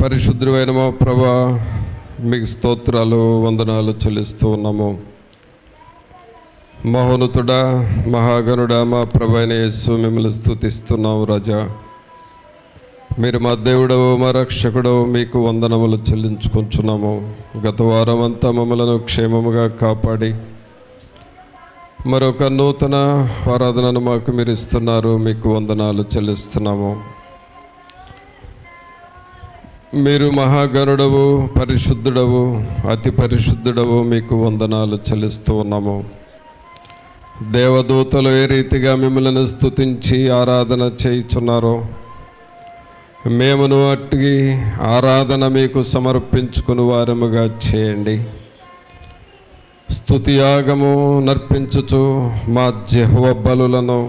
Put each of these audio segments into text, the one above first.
పరిశుద్ధుడైన మా ప్రభువా, మీకు స్తోత్రాలు వందనాలు చెల్లిస్తూ ఉన్నాము. మహోన్నతుడా, మహాగణుడా, మా ప్రభువైన యేసు, మిమ్మల్ని స్తుతిస్తున్నాము. రాజా, మీరు మా దేవుడవు, మా రక్షకుడవు, మీకు వందనములు చెల్లించుకుంటున్నాము. గత వారం అంతా మమ్మలను క్షేమముగా కాపాడి మరొక నూతన ఆరాధనను మాకు మీరు ఇస్తున్నారు. మీకు వందనాలు చెల్లిస్తున్నాము. మీరు మహాగణుడవు, పరిశుద్ధుడవు, అతి పరిశుద్ధుడవు, మీకు వందనాలు చెల్లిస్తూ ఉన్నాము. దేవదూతలు ఏ రీతిగా మిమ్మల్ని స్తుతించి ఆరాధన చేయుచున్నారో మేమును అట్టి ఆరాధన మీకు సమర్పించుకుని వారముగా చేయండి. స్తుతి యాగము నర్పించుచు మా యెహోవా బలులను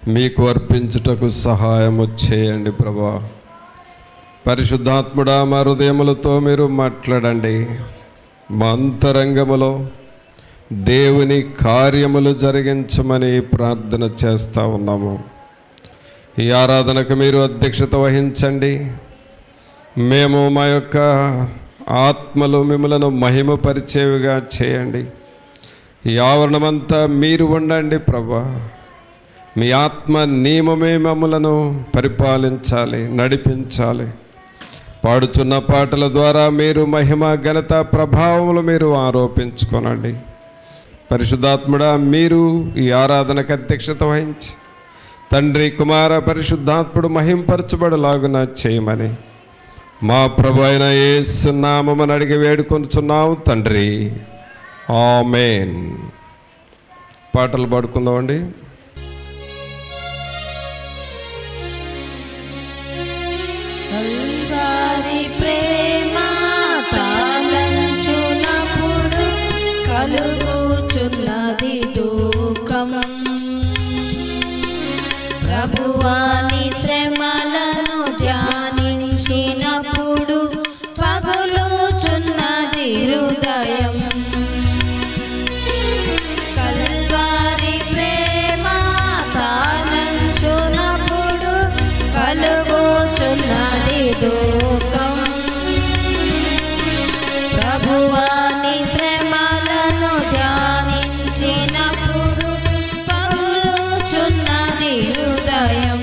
మీకు అర్పించుటకు సహాయము చేయండి. ప్రభువా, పరిశుద్ధాత్ముడా, మా హృదయములతో మీరు మాట్లాడండి. మా అంతరంగములో దేవుని కార్యములు జరిగించమని ప్రార్థన చేస్తూ ఉన్నాము. ఈ ఆరాధనకు మీరు అధ్యక్షత వహించండి. మేము మా యొక్క ఆత్మలు మిమ్మలను మహిమపరిచేవిగా చేయండి. ఈ ఆవరణమంతా మీరు ఉండండి. ప్రభువా, మీ ఆత్మ నియమమే మమ్మలను పరిపాలించాలి, నడిపించాలి. పాడుచున్న పాటల ద్వారా మీరు మహిమ, ఘనత, ప్రభావములు మీరు ఆరోపించుకోనండి. పరిశుద్ధాత్ముడా, మీరు ఈ ఆరాధనకు అధ్యక్షత వహించి తండ్రి, కుమార, పరిశుద్ధాత్ముడు మహింపరచబడలాగున చేయమని మా ప్రభు అయిన యేసు నామమున అడిగి వేడుకొనుచున్నాము తండ్రి. ఆమేన్. పాటలు పాడుకుందామండి. కల్వారి ప్రేమ తాళంచునప్పుడు కలుగుచున్నది దుఃఖం. ప్రభువాని శ్రమలను ధ్యానించినప్పుడు పగులుచున్నది హృదయం. కల్వారి ప్రేమ తాళంచునప్పుడు కలుగుచున్నది దుఃఖం. ప్రభువాని శ్రమలను ధ్యానించినప్పుడు పగులుచున్నది హృదయం.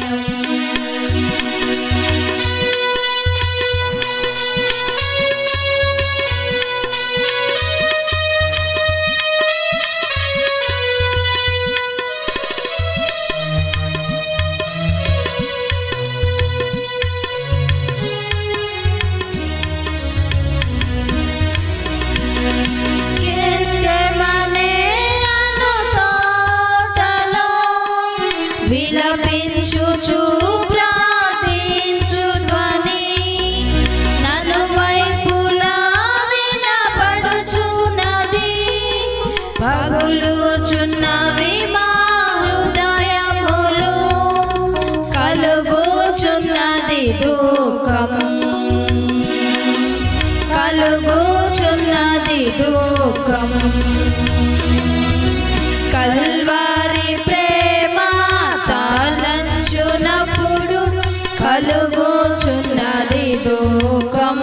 విలపించుచు ప్రార్థించు ధ్వని నలువైపులా వినపడుచున్నది. పగులుచున్నవి మా హృదయములు, కలుగుచున్నది దుఃఖం. కలుగుచున్నది దుఃఖం. కల్వారి ప్రేమ తాళంచునప్పుడు కలుగుచున్నది దుఃఖం.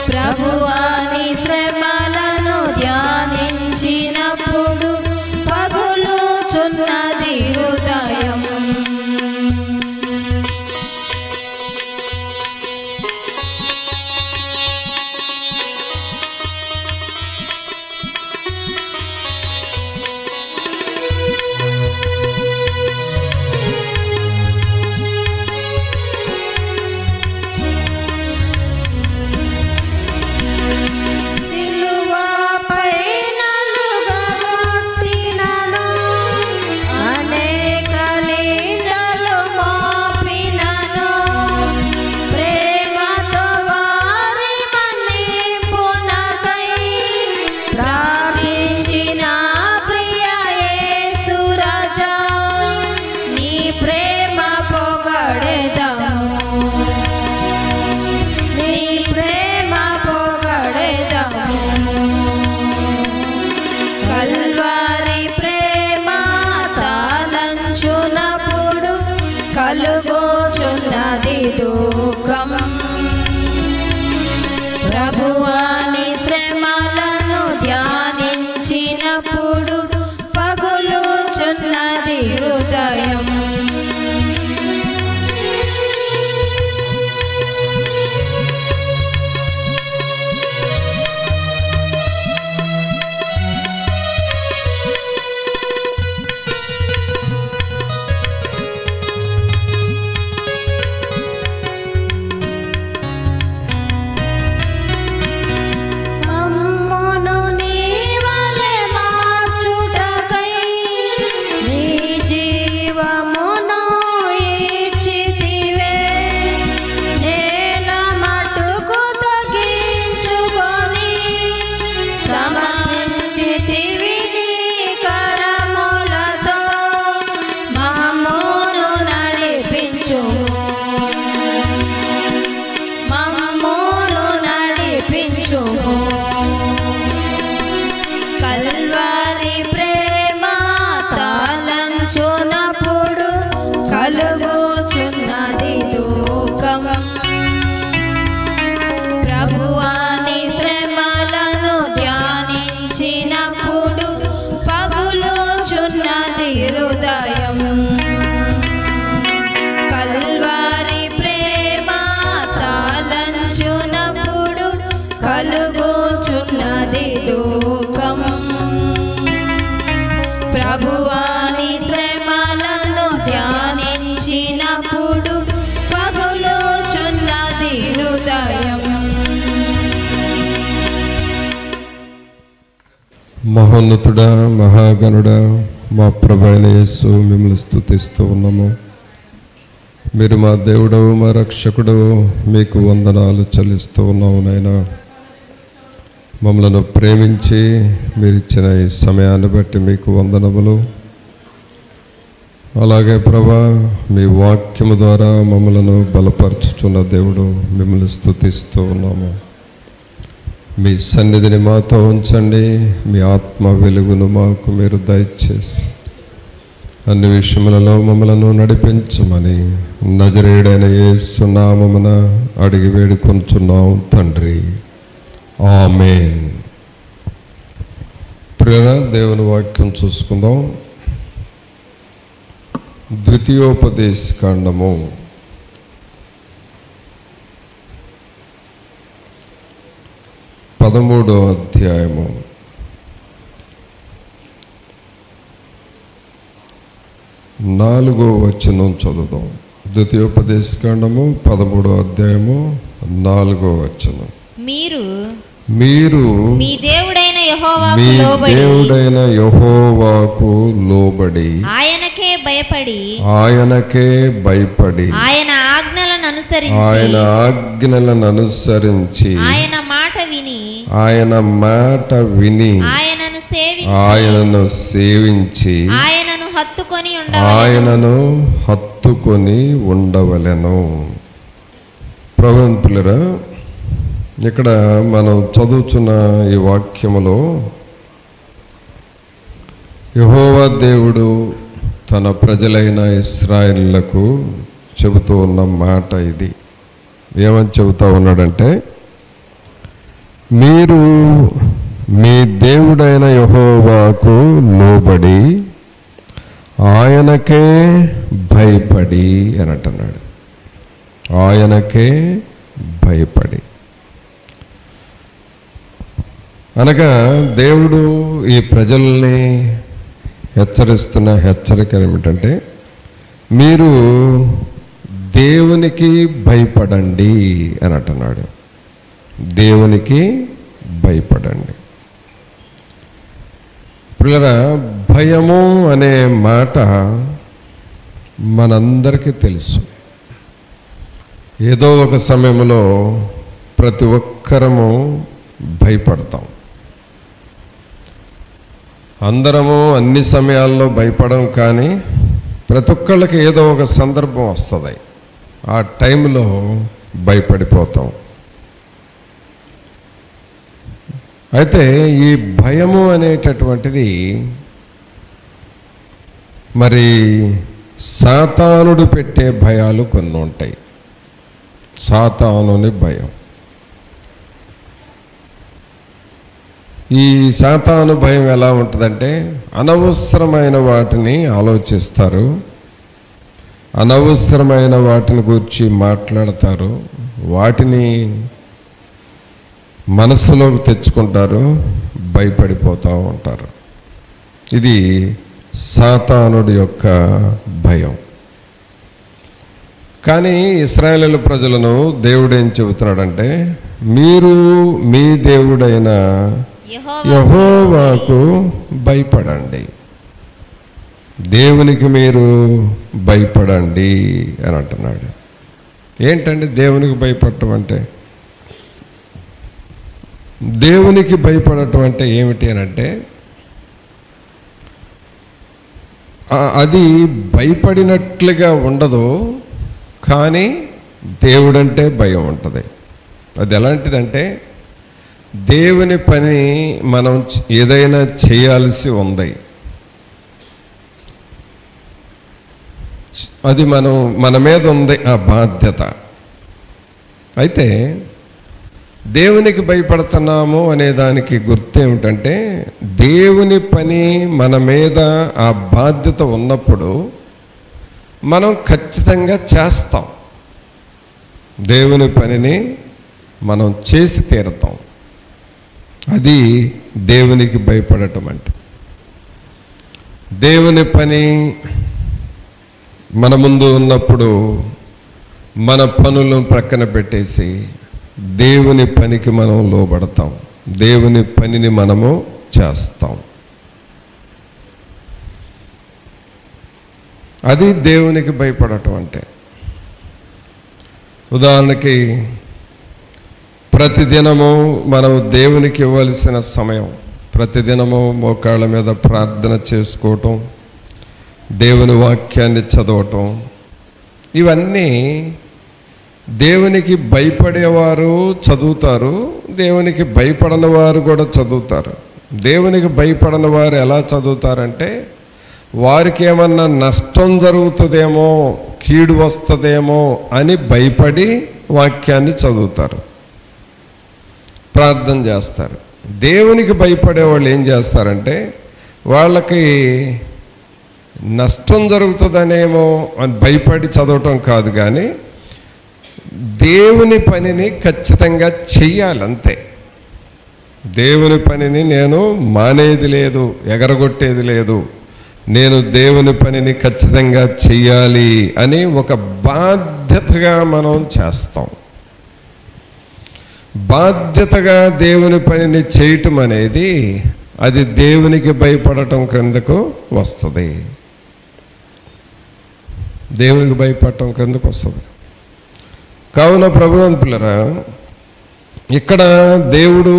ప్రభువాని శ్రమలను ధ్యానించినప్పుడు పగులుచున్నది హృదయం. ప్రభువాని శ్రమలను ధ్యానించినప్పుడు పగులుచున్నది హృదయం. కల్వారి ప్రేమ తాళంచునప్పుడు కలుగుచున్నది దుఃఖం. ప్రభువాని శ్రమలను ధ్యానించినప్పుడు పగులుచున్నది హృదయం. కల్వారి ప్రేమ తాళంచునప్పుడు కలుగుచున్నది దుఃఖం. ప్రభువాని శ్రమలను ధ్యానించినప్పుడు పగులుచున్నది హృదయం. మహోన్నతుడా, మహాగణుడా, మా ప్రభువైన యేసు మిమ్మల్ని స్తుతిస్తూ ఉన్నాము. మీరు మా దేవుడవు, మా రక్షకుడవు, మీకు వందనాలు చెల్లిస్తూ ఉన్నాము నాయనా. మమ్మలను ప్రేమించి మీరిచ్చిన ఈ సమయాన్ని బట్టి మీకు వందనములు. అలాగే ప్రభా, మీ వాక్యము ద్వారా మమ్మలను బలపరచుచున్న దేవుడు, మిమ్మల్ని స్తుతిస్తూ ఉన్నాము. మీ సన్నిధిని మాతో ఉంచండి. మీ ఆత్మ వెలుగును మాకు మీరు దయచేసి అన్ని విషయములలో మమ్మలను నడిపించమని నజరేయుడైన యేసు నామమున అడిగి వేడుకొంచున్నాం తండ్రి. ఆమేన్. ప్రియరా, దేవుని వాక్యం చూసుకుందాం. ద్వితీయోపదేశ కాండము 13వ అధ్యాయము 4వ వచనం చదువుదాం. ద్వితీయోపదేశ కాండము 13వ అధ్యాయము 4వ వచనం. మీరు మీ దేవుడైన యెహోవాకు లోబడి ఆయనకే భయపడి ఆయన ఆజ్ఞలను అనుసరించి ఆయన మాట విని ఆయనను సేవించి ఆయనను హత్తుకొని ఉండవలెను. ప్రభువుని పిల్లరా, ఇక్కడ మనం చదువుతున్న ఈ వాక్యములో యెహోవా దేవుడు తన ప్రజలైన ఇశ్రాయేలులకు చెబుతూ ఉన్న మాట ఇది. ఏమని చెబుతూ ఉన్నాడంటే, మీరు మీ దేవుడైన యెహోవాకు లోబడి ఆయనకే భయపడి అని అంటున్నాడు. ఆయనకే భయపడి అనగా దేవుడు ఈ ప్రజల్ని హెచ్చరిస్తున్న హెచ్చరిక ఏమిటంటే, మీరు దేవునికి భయపడండి అని అంటున్నాడు. దేవునికి భయపడండి. పిల్లరా, భయము అనే మాట మనందరికీ తెలుసు. ఏదో ఒక సమయంలో ప్రతి ఒక్కరము భయపడతాం. అందరము అన్ని సమయాల్లో భయపడం, కానీ ప్రతి ఒక్కళ్ళకి ఏదో ఒక సందర్భం వస్తుంది, ఆ టైంలో భయపడిపోతాం. అయితే ఈ భయము అనేటటువంటిది మరి సాతానుడు పెట్టే భయాలు కొన్ని ఉంటాయి. సాతానుని భయం. ఈ సాతాను భయం ఎలా ఉంటుందంటే అనవసరమైన వాటిని ఆలోచిస్తారు, అనవసరమైన వాటిని గురించి మాట్లాడతారు, వాటిని మనసులోకి తెచ్చుకుంటారు, భయపడిపోతూ ఉంటారు. ఇది సాతానుడి యొక్క భయం. కానీ ఇశ్రాయేలు ప్రజలను దేవుడు ఏం చెబుతున్నాడంటే, మీరు మీ దేవుడైన యెహోవాకు భయపడండి, దేవునికి మీరు భయపడండి అని అంటున్నాడు. ఏంటండి దేవునికి భయపడటం అంటే? దేవునికి భయపడటం అంటే ఏమిటి అని అంటే, అది భయపడినట్లుగా ఉండదు, కానీ దేవుడంటే భయం ఉంటుంది. అది ఎలాంటిదంటే, దేవుని పని మనం ఏదైనా చేయాల్సి ఉంది, అది మన మీద ఉంది ఆ బాధ్యత. అయితే దేవునికి భయపడుతున్నాము అనే దానికి గుర్తు ఏమిటంటే, దేవుని పని మన మీద ఆ బాధ్యత ఉన్నప్పుడు మనం ఖచ్చితంగా చేస్తాం. దేవుని పనిని మనం చేసి తీరుతాం. అది దేవునికి భయపడటం అంటే. దేవుని పని మన ముందు ఉన్నప్పుడు మన పనులను ప్రక్కన పెట్టేసి దేవుని పనికి మనం లోబడతాం, దేవుని పనిని మనము చేస్తాం. అది దేవునికి భయపడటం అంటే. ఉదాహరణకి ప్రతిదినము మనం దేవునికి ఇవ్వాల్సిన సమయం, ప్రతిదినము మోకాళ్ళ మీద ప్రార్థన చేసుకోవటం, దేవుని వాక్యాన్ని చదవటం, ఇవన్నీ దేవునికి భయపడేవారు చదువుతారు, దేవునికి భయపడని వారు కూడా చదువుతారు. దేవునికి భయపడని వారు ఎలా చదువుతారంటే, వారికి ఏమన్నా నష్టం జరుగుతుందేమో, కీడు వస్తుందేమో అని భయపడి వాక్యాన్ని చదువుతారు, ప్రార్థన చేస్తారు. దేవునికి భయపడే వాళ్ళు ఏం చేస్తారంటే, వాళ్ళకి నష్టం జరుగుతుందనేమో అని భయపడి చదవటం కాదు, కానీ దేవుని పనిని ఖచ్చితంగా చెయ్యాలంతే. దేవుని పనిని నేను మానేది లేదు, ఎగరగొట్టేది లేదు, నేను దేవుని పనిని ఖచ్చితంగా చెయ్యాలి అని ఒక బాధ్యతగా మనం చేస్తాం. బాధ్యతగా దేవుని పనిని చేయటం అనేది అది దేవునికి భయపడటం క్రిందకు వస్తుంది, దేవునికి భయపడటం క్రిందకు వస్తుంది. కావున ప్రభువుని పిల్లరా, ఇక్కడ దేవుడు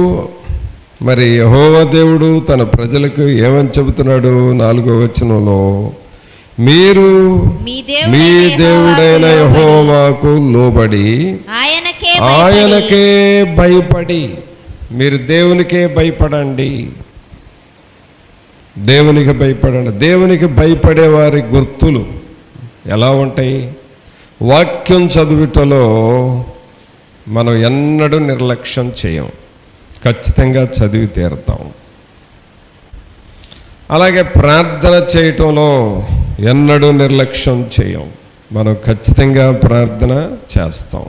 మరి యెహోవా దేవుడు తన ప్రజలకు ఏమని చెబుతున్నాడు? 4వ వచనంలో, మీరు మీ దేవుడైన యెహోవాకు లోబడి ఆయనకే భయపడి, మీరు దేవునికే భయపడండి, దేవునికి భయపడండి. దేవునికి భయపడే వారి గుర్తులు ఎలా ఉంటాయి? వాక్యం చదువుటలో మనం ఎన్నడూ నిర్లక్ష్యం చేయం, ఖచ్చితంగా చదివి తీరుతాం. అలాగే ప్రార్థన చేయటంలో ఎన్నడూ నిర్లక్ష్యం చేయం, మనం ఖచ్చితంగా ప్రార్థన చేస్తాం.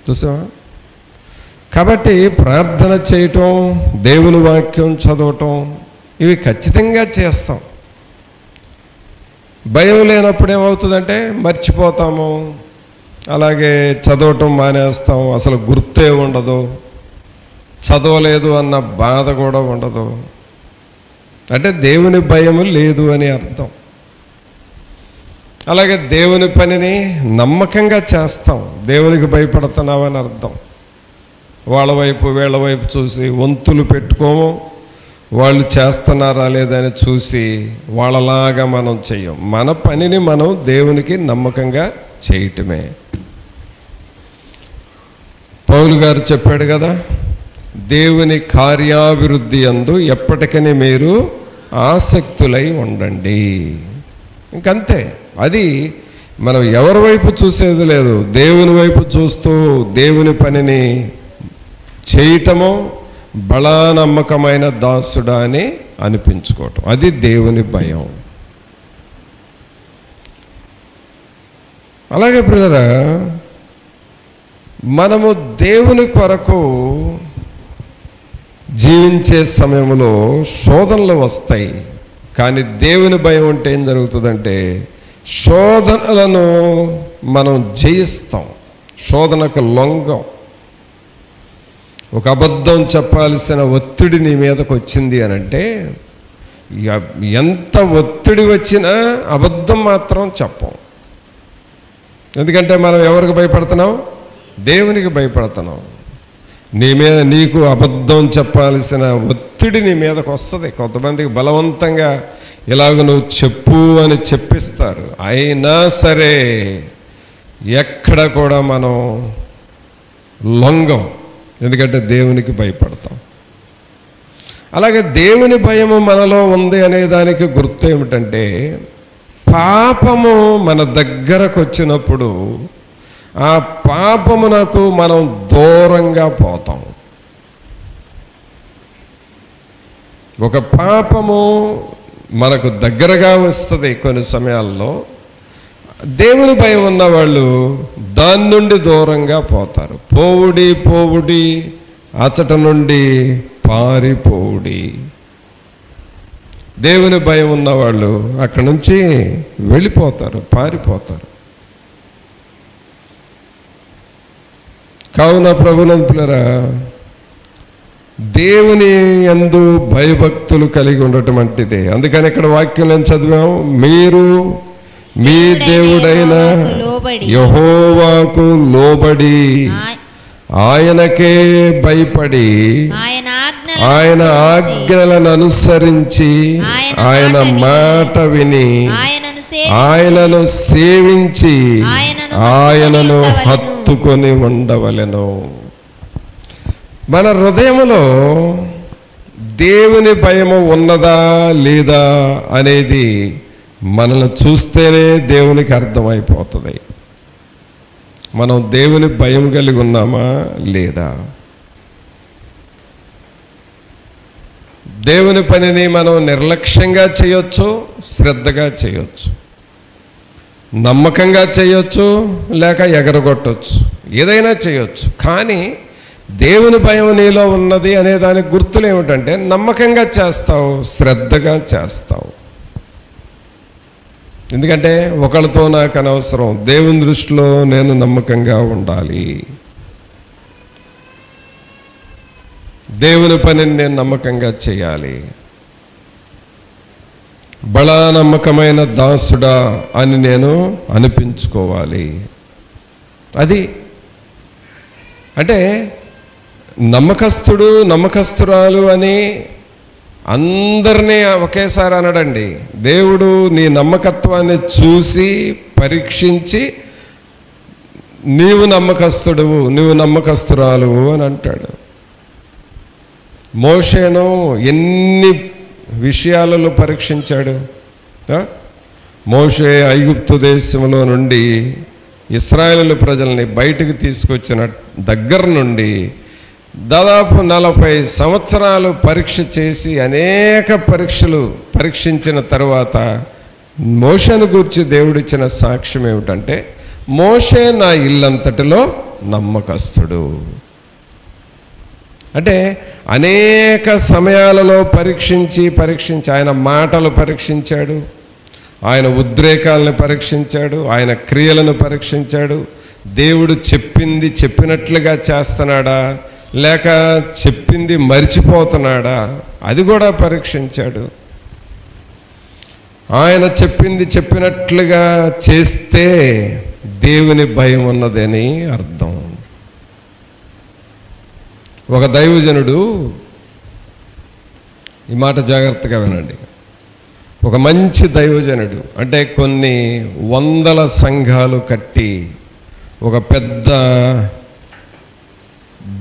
చూసావా? కాబట్టి ప్రార్థన చేయటం, దేవుని వాక్యం చదవటం, ఇవి ఖచ్చితంగా చేస్తాం. భయం లేనప్పుడు ఏమవుతుందంటే మర్చిపోతాము, అలాగే చదవటం మానేస్తాం, అసలు గుర్తే ఉండదు, చదవలేదు అన్న బాధ కూడా ఉండదు. అంటే దేవుని భయము లేదు అని అర్థం. అలాగే దేవుని పనిని నమ్మకంగా చేస్తాం, దేవునికి భయపడుతున్నామని అర్థం. వాళ్ళ వైపు వీళ్ళ వైపు చూసి వంతులు పెట్టుకోము, వాళ్ళు చేస్తున్నారా లేదని చూసి వాళ్ళలాగా మనం చెయ్యం. మన పనిని మనం దేవునికి నమ్మకంగా చేయటమే. పౌలు గారు చెప్పాడు కదా, దేవుని కార్యాభివృద్ధి యందు ఎప్పటికీ మీరు ఆసక్తులై ఉండండి. ఇంకంతే. అది మనం ఎవరి వైపు చూసేది లేదు, దేవుని వైపు చూస్తూ దేవుని పనిని చేయటము, బలా నమ్మకమైన దాసుడా అని అనిపించుకోవటం, అది దేవుని భయం. అలాగే ప్రియులారా, మనము దేవుని కొరకు జీవించే సమయంలో శోధనలు వస్తాయి. కానీ దేవుని భయం ఉంటే ఏం జరుగుతుందంటే శోధనలను మనం జయిస్తాం, శోధనకు లొంగం. ఒక అబద్ధం చెప్పాల్సిన ఒత్తిడి నీ మీదకు వచ్చింది అని అంటే ఎంత ఒత్తిడి వచ్చినా అబద్ధం మాత్రం చెప్పం. ఎందుకంటే మనం ఎవరికి భయపడుతున్నాం? దేవునికి భయపడుతున్నాం. నీకు అబద్ధం చెప్పాల్సిన ఒత్తిడి నీ మీదకు వస్తుంది. కొంతమందికి బలవంతంగా ఇలాగ నువ్వు చెప్పు అని చెప్పిస్తారు. అయినా సరే ఎక్కడ కూడా మనం లొంగం, ఎందుకంటే దేవునికి భయపడతాం. అలాగే దేవుని భయము మనలో ఉంది అనే దానికి గుర్తు ఏమిటంటే పాపము మన దగ్గరకు వచ్చినప్పుడు ఆ పాపమునకు మనం దూరంగా పోతాం. ఒక పాపము మనకు దగ్గరగా వస్తుంది. కొన్ని సమయాల్లో దేవుని భయం ఉన్నవాళ్ళు దాని నుండి దూరంగా పోతారు. పోవుడి అచట నుండి పారిపోవుడి. దేవుని భయం ఉన్నవాళ్ళు అక్కడి నుంచి వెళ్ళిపోతారు, పారిపోతారు. కావున ప్రభునంతులరా, దేవుని యందు భయభక్తులు కలిగి ఉండటం వంటిదే. అందుకని ఇక్కడ వాక్యం నేను చదివాము, మీరు మీ దేవుడైన యెహోవాకు లోబడి ఆయనకే భయపడి ఆయన ఆజ్ఞలను అనుసరించి ఆయన మాట విని ఆయనను సేవించి ఆయనను హత్తుకొని ఉండవలెను. మన హృదయములో దేవుని భయము ఉన్నదా లేదా అనేది మనల్ని చూస్తేనే దేవునికి అర్థమైపోతుంది. మనం దేవుని భయం కలిగి ఉన్నామా లేదా? దేవుని పనిని మనం నిర్లక్ష్యంగా చేయొచ్చు, శ్రద్ధగా చేయొచ్చు, నమ్మకంగా చేయొచ్చు, లేక ఎగరగొట్టవచ్చు, ఏదైనా చేయొచ్చు. కానీ దేవుని భయం నీలో ఉన్నది అనే దానికి గుర్తులు ఏమిటంటే నమ్మకంగా చేస్తావు, శ్రద్ధగా చేస్తావు. ఎందుకంటే ఒకళ్ళతో నాకు అనవసరం, దేవుని దృష్టిలో నేను నమ్మకంగా ఉండాలి, దేవుని పనిని నేను నమ్మకంగా చేయాలి. బలా నమ్మకమైన దాసుడా అని నేను అనిపించుకోవాలి. అది అంటే నమ్మకస్తుడు నమ్మకస్తురాలు అని అందరినీ ఒకేసారి అనడండి. దేవుడు నీ నమ్మకత్వాన్ని చూసి పరీక్షించి నీవు నమ్మకస్తుడువు, నీవు నమ్మకస్తురాలువు అని అంటాడు. మోషేను ఎన్ని విషయాలలో పరీక్షించాడు. మోషే ఐగుప్తు దేశంలో నుండి ఇశ్రాయేలు ప్రజల్ని బయటకు తీసుకొచ్చిన దగ్గర నుండి దాదాపు 40 సంవత్సరాలు పరీక్ష చేసి అనేక పరీక్షించిన తర్వాత మోషేను గూర్చి దేవుడిచ్చిన సాక్ష్యం ఏమిటంటే మోషే నా ఇల్లంతటిలో నమ్మకస్తుడు. అంటే అనేక సమయాలలో పరీక్షించి ఆయన మాటలు పరీక్షించాడు, ఆయన ఉద్రేకాలను పరీక్షించాడు, ఆయన క్రియలను పరీక్షించాడు. దేవుడు చెప్పింది చెప్పినట్లుగా చేస్తున్నాడా లేక చెప్పింది మర్చిపోతున్నాడా అది కూడా పరీక్షించాడు. ఆయన చెప్పింది చెప్పినట్లుగా చేస్తే దేవుని భయం ఉన్నదని అర్థం. ఒక దైవజనుడు, ఈ మాట జాగ్రత్తగా వినండి, ఒక మంచి దైవజనుడు అంటే కొన్ని వందల సంఘాలు కట్టి ఒక పెద్ద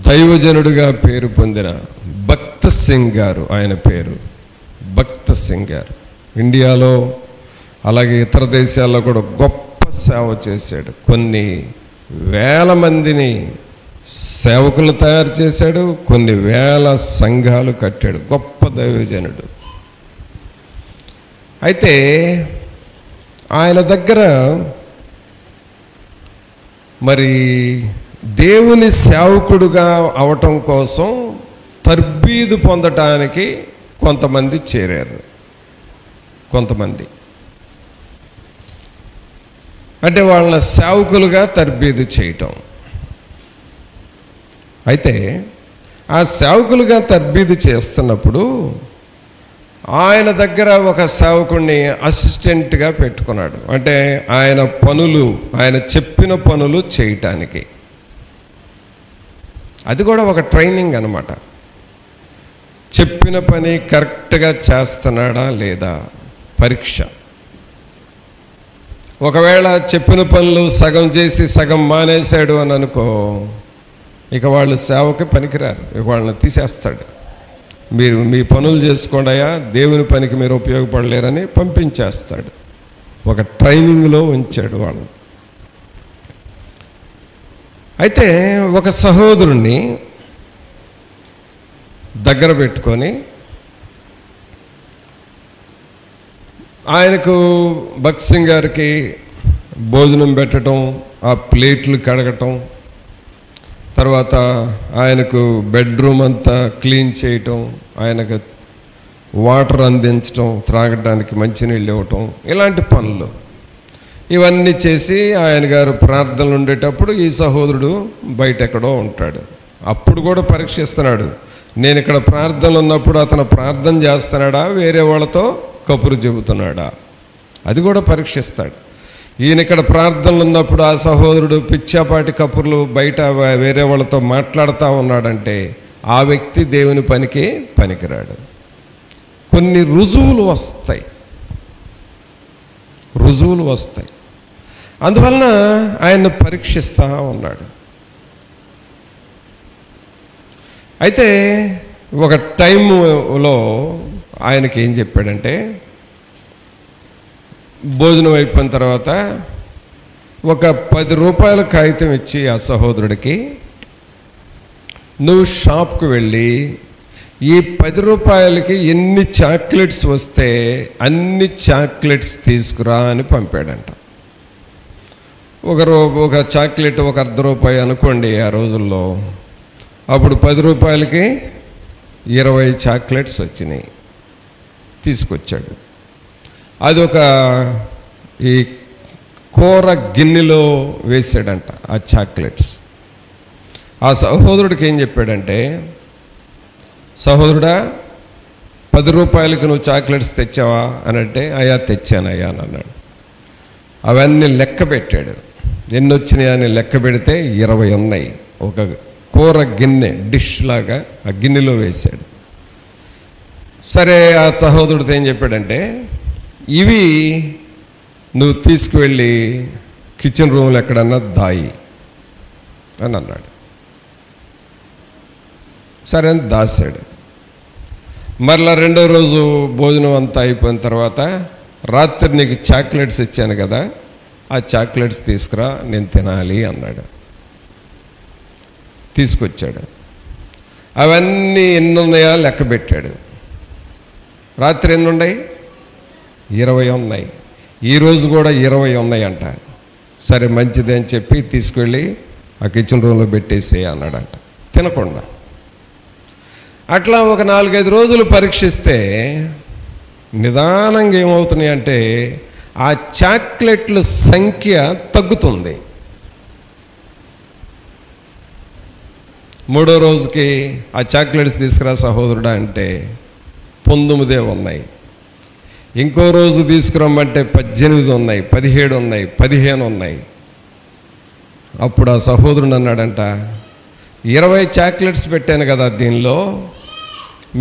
దైవజనుడిగా పేరు పొందిన భక్త సింగ్ గారు, ఆయన పేరు భక్త సింగ్ గారు. ఇండియాలో అలాగే ఇతర దేశాల్లో కూడా గొప్ప సేవ చేశాడు. కొన్ని వేల మందిని సేవకులు తయారు చేశాడు, కొన్ని వేల సంఘాలు కట్టాడు. గొప్ప దైవజనుడు. అయితే ఆయన దగ్గర మరి దేవుని సేవకుడుగా అవటం కోసం తర్బీదు పొందటానికి కొంతమంది చేరారు. కొంతమంది అంటే వాళ్ళ సేవకులుగా తర్బీదు చేయటం. అయితే ఆ సేవకులుగా తర్బీదు చేస్తున్నప్పుడు ఆయన దగ్గర ఒక సేవకుడిని అసిస్టెంట్గా పెట్టుకున్నాడు. అంటే ఆయన చెప్పిన పనులు చేయటానికి. అది కూడా ఒక ట్రైనింగ్ అన్నమాట. చెప్పిన పని కరెక్ట్గా చేస్తున్నాడా లేదా పరీక్ష. ఒకవేళ చెప్పిన పనులు సగం చేసి సగం మానేశాడు అని అనుకో, ఇక వాళ్ళు సేవకి పనికిరారు, ఇక వాళ్ళని తీసేస్తాడు. మీరు మీ పనులు చేసుకోండియా, దేవుని పనికి మీరు ఉపయోగపడలేరని పంపించేస్తాడు. ఒక ట్రైనింగ్లో ఉంచాడు వాళ్ళని. అయితే ఒక సహోదరుణ్ణి దగ్గర పెట్టుకొని ఆయనకు భక్త్ సింగ్ గారికి భోజనం పెట్టడం, ఆ ప్లేట్లు కడగటం, తర్వాత ఆయనకు బెడ్రూమ్ అంతా క్లీన్ చేయటం, ఆయనకు వాటర్ అందించటం, త్రాగడానికి మంచినీళ్ళు ఇవ్వటం, ఇలాంటి పనులు ఇవన్నీ చేసి ఆయన గారు ప్రార్థనలు ఉండేటప్పుడు ఈ సహోదరుడు బయట ఎక్కడో ఉంటాడు. అప్పుడు కూడా పరీక్షిస్తున్నాడు. నేను ఇక్కడ ప్రార్థనలు ఉన్నప్పుడు అతను ప్రార్థన చేస్తున్నాడా, వేరే వాళ్ళతో కబురు చెబుతున్నాడా, అది కూడా పరీక్షిస్తాడు. ఈయన ఇక్కడ ప్రార్థనలు ఉన్నప్పుడు ఆ సహోదరుడు పిచ్చాపాటి కబుర్లు బయట వేరే వాళ్ళతో మాట్లాడుతూ ఉన్నాడంటే ఆ వ్యక్తి దేవుని పనికి పనికిరాడు. కొన్ని రుజువులు వస్తాయి. అందువలన ఆయన్ని పరీక్షిస్తూ ఉన్నాడు. అయితే ఒక టైంలో ఆయనకి ఏం చెప్పాడంటే, భోజనం అయిపోయిన తర్వాత ఒక 10 రూపాయల కాగితం ఇచ్చి ఆ సహోదరుడికి, నువ్వు షాప్కి వెళ్ళి ఈ 10 రూపాయలకి ఎన్ని చాక్లెట్స్ వస్తే అన్ని చాక్లెట్స్ తీసుకురా అని పంపాడంట. ఒక చాక్లెట్ ఒక ₹1 అనుకోండి ఆ రోజుల్లో. అప్పుడు 10 రూపాయలకి 20 చాక్లెట్స్ వచ్చినాయి. తీసుకొచ్చాడు. అది ఒక ఈ కూర గిన్నెలో వేసాడంట ఆ చాక్లెట్స్. ఆ సహోదరుడికి ఏం చెప్పాడంటే, సహోదరుడా 10 రూపాయలకి నువ్వు చాక్లెట్స్ తెచ్చావా అని అంటే, అయ్యా తెచ్చానయ్యా అని అన్నాడు. అవన్నీ లెక్క పెట్టాడు. ఎన్ని వచ్చినాయి అని లెక్క పెడితే 20 ఉన్నాయి. ఒక కూర గిన్నె డిష్ లాగా ఆ గిన్నెలో వేశాడు. సరే ఆ సహోదరుడితో ఏం చెప్పాడంటే, ఇవి నువ్వు తీసుకువెళ్ళి కిచెన్ రూమ్లో ఎక్కడన్నా దాయి అని అన్నాడు. సరే అని దాశాడు. మరలా రెండో రోజు భోజనం అంతా అయిపోయిన తర్వాత, రాత్రి నీకు చాక్లెట్స్ ఇచ్చాను కదా, ఆ చాక్లెట్స్ తీసుకురా, నేను తినాలి అన్నాడు. తీసుకొచ్చాడు. అవన్నీ ఎన్ని ఉన్నాయా లెక్క పెట్టాడు. రాత్రి ఎన్ని ఉన్నాయి? 20 ఉన్నాయి. ఈరోజు కూడా 20 ఉన్నాయంట. సరే మంచిదే అని చెప్పి తీసుకెళ్ళి ఆ కిచెన్ రూమ్లో పెట్టేసే అన్నాడంట, తినకుండా. అట్లా ఒక 4-5 రోజులు పరీక్షిస్తే నిదానంగా ఏమవుతున్నాయి అంటే, ఆ చాక్లెట్ల సంఖ్య తగ్గుతుంది. 3వ రోజుకి ఆ చాక్లెట్స్ తీసుకురా సహోదరుడా అంటే 19 ఉన్నాయి. ఇంకో రోజు తీసుకురమ్మంటే 18 ఉన్నాయి, 17 ఉన్నాయి, 15 ఉన్నాయి. అప్పుడు ఆ సహోదరుడు అన్నాడంట, 20 చాక్లెట్స్ పెట్టాను కదా దీనిలో,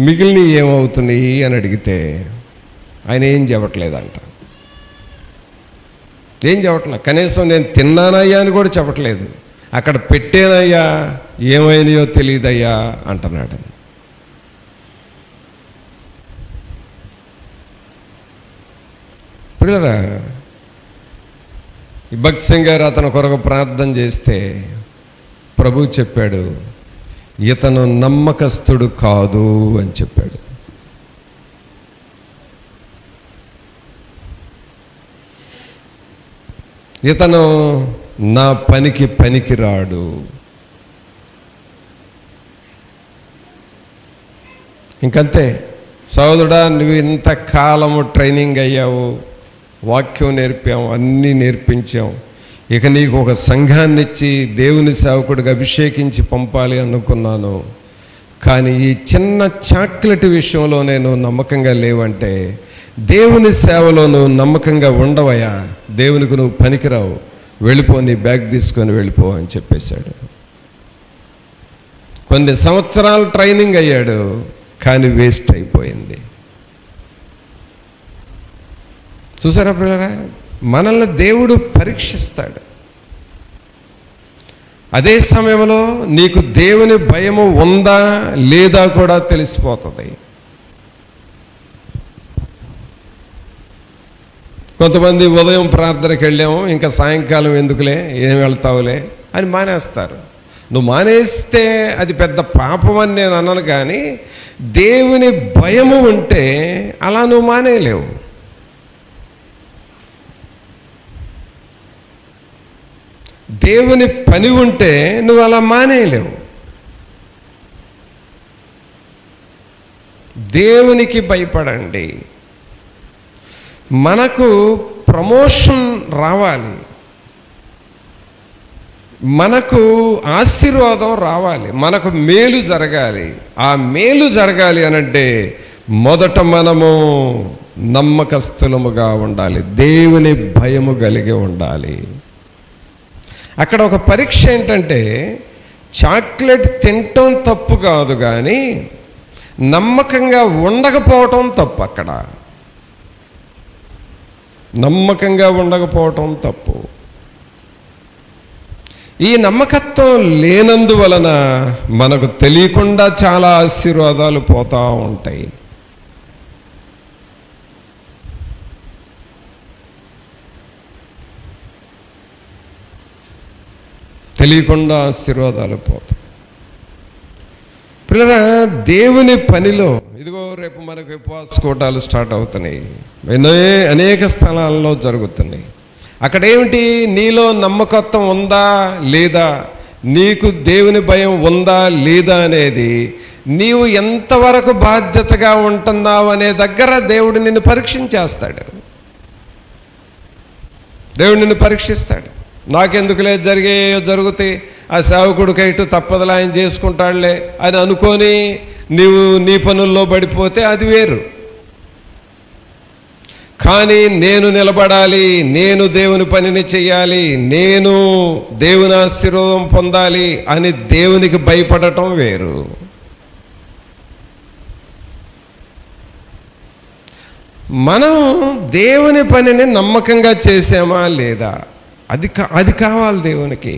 మిగిలినవి ఏమవుతున్నాయి అని అడిగితే ఆయన ఏం చెప్పట్లేదంట. ఏం చెప్పట్లేదు. కనీసం నేను తిన్నానయ్యా అని కూడా చెప్పట్లేదు. అక్కడ పెట్టేనయ్యా, ఏమైనాయో తెలియదయ్యా అంటున్నాడు. పిల్లరా, భక్త్ సింగ్ గారు అతని కొరకు ప్రార్థన చేస్తే ప్రభు చెప్పాడు, ఇతను నమ్మకస్తుడు కాదు అని చెప్పాడు. ఇతను నా పనికి పనికిరాడు. ఇంకంతే. సోదరుడా, నువ్వు ఇంతకాలము ట్రైనింగ్ అయ్యావు, వాక్యం నేర్పాము, అన్నీ నేర్పించాం. ఇక నీకు ఒక సంఘాన్ని ఇచ్చి దేవుని సేవకుడిగా అభిషేకించి పంపాలి అనుకున్నాను. కానీ ఈ చిన్న చాక్లెట్ విషయంలో నేను నమ్మకంగా లేవంటే దేవుని సేవలో నువ్వు నమ్మకంగా ఉండవయ్యా, దేవునికి నువ్వు పనికిరావు, వెళ్ళిపో, నీ బ్యాగ్ తీసుకొని వెళ్ళిపో అని చెప్పేశాడు. కొన్ని సంవత్సరాలు ట్రైనింగ్ అయ్యాడు, కానీ వేస్ట్ అయిపోయింది. చూసారా పిల్లరా, మనల్ని దేవుడు పరీక్షిస్తాడు. అదే సమయంలో నీకు దేవుని భయము ఉందా లేదా కూడా తెలిసిపోతుంది. కొంతమంది ఉదయం ప్రార్థనకి వెళ్ళాము, ఇంకా సాయంకాలం ఎందుకులే, ఏం వెళ్తావులే అని మానేస్తారు. నువ్వు మానేస్తే అది పెద్ద పాపం అని నేను అన్నాను, కానీ దేవుని భయము ఉంటే అలా నువ్వు మానేయలేవు. దేవుని పని ఉంటే నువ్వు అలా మానేయలేవు. దేవునికి భయపడండి. మనకు ప్రమోషన్ రావాలి, మనకు ఆశీర్వాదం రావాలి, మనకు మేలు జరగాలి. ఆ మేలు జరగాలి అనంటే మొదట మనము నమ్మకస్తులముగా ఉండాలి, దేవుని భయము కలిగి ఉండాలి. అక్కడ ఒక పరీక్ష ఏంటంటే, చాక్లెట్ తినటం తప్పు కాదు, కానీ నమ్మకంగా ఉండకపోవటం తప్పు. అక్కడ నమ్మకంగా ఉండకపోవటం తప్పు. ఈ నమ్మకత్వం లేనందువలన మనకు తెలియకుండా చాలా ఆశీర్వాదాలు పోతూ ఉంటాయి. తెలియకుండా ఆశీర్వాదాలు పోతాయి. పిల్లరా, దేవుని పనిలో ఇదిగో రేపు మనకు ఉపవాస కూటాలు స్టార్ట్ అవుతున్నాయి, అనేక స్థలాల్లో జరుగుతున్నాయి. అక్కడేమిటి, నీలో నమ్మకత్వం ఉందా లేదా, నీకు దేవుని భయం ఉందా లేదా అనేది నీవు ఎంతవరకు బాధ్యతగా ఉంటున్నావు అనే దగ్గర దేవుడు నిన్ను పరీక్షించేస్తాడు. దేవుడు నిన్ను పరీక్షిస్తాడు. నాకెందుకులే, జరుగుతాయి, ఆ సేవకుడికి ఇటు తప్పదలా ఆయన చేసుకుంటాడులే అని అనుకొని నీవు నీ పనుల్లో పడిపోతే అది వేరు. కానీ నేను నిలబడాలి, నేను దేవుని పనిని చెయ్యాలి, నేను దేవుని ఆశీర్వాదం పొందాలి అని దేవునికి భయపడటం వేరు. మనం దేవుని పనిని నమ్మకంగా చేసామా లేదా, అది కావాలి దేవునికి.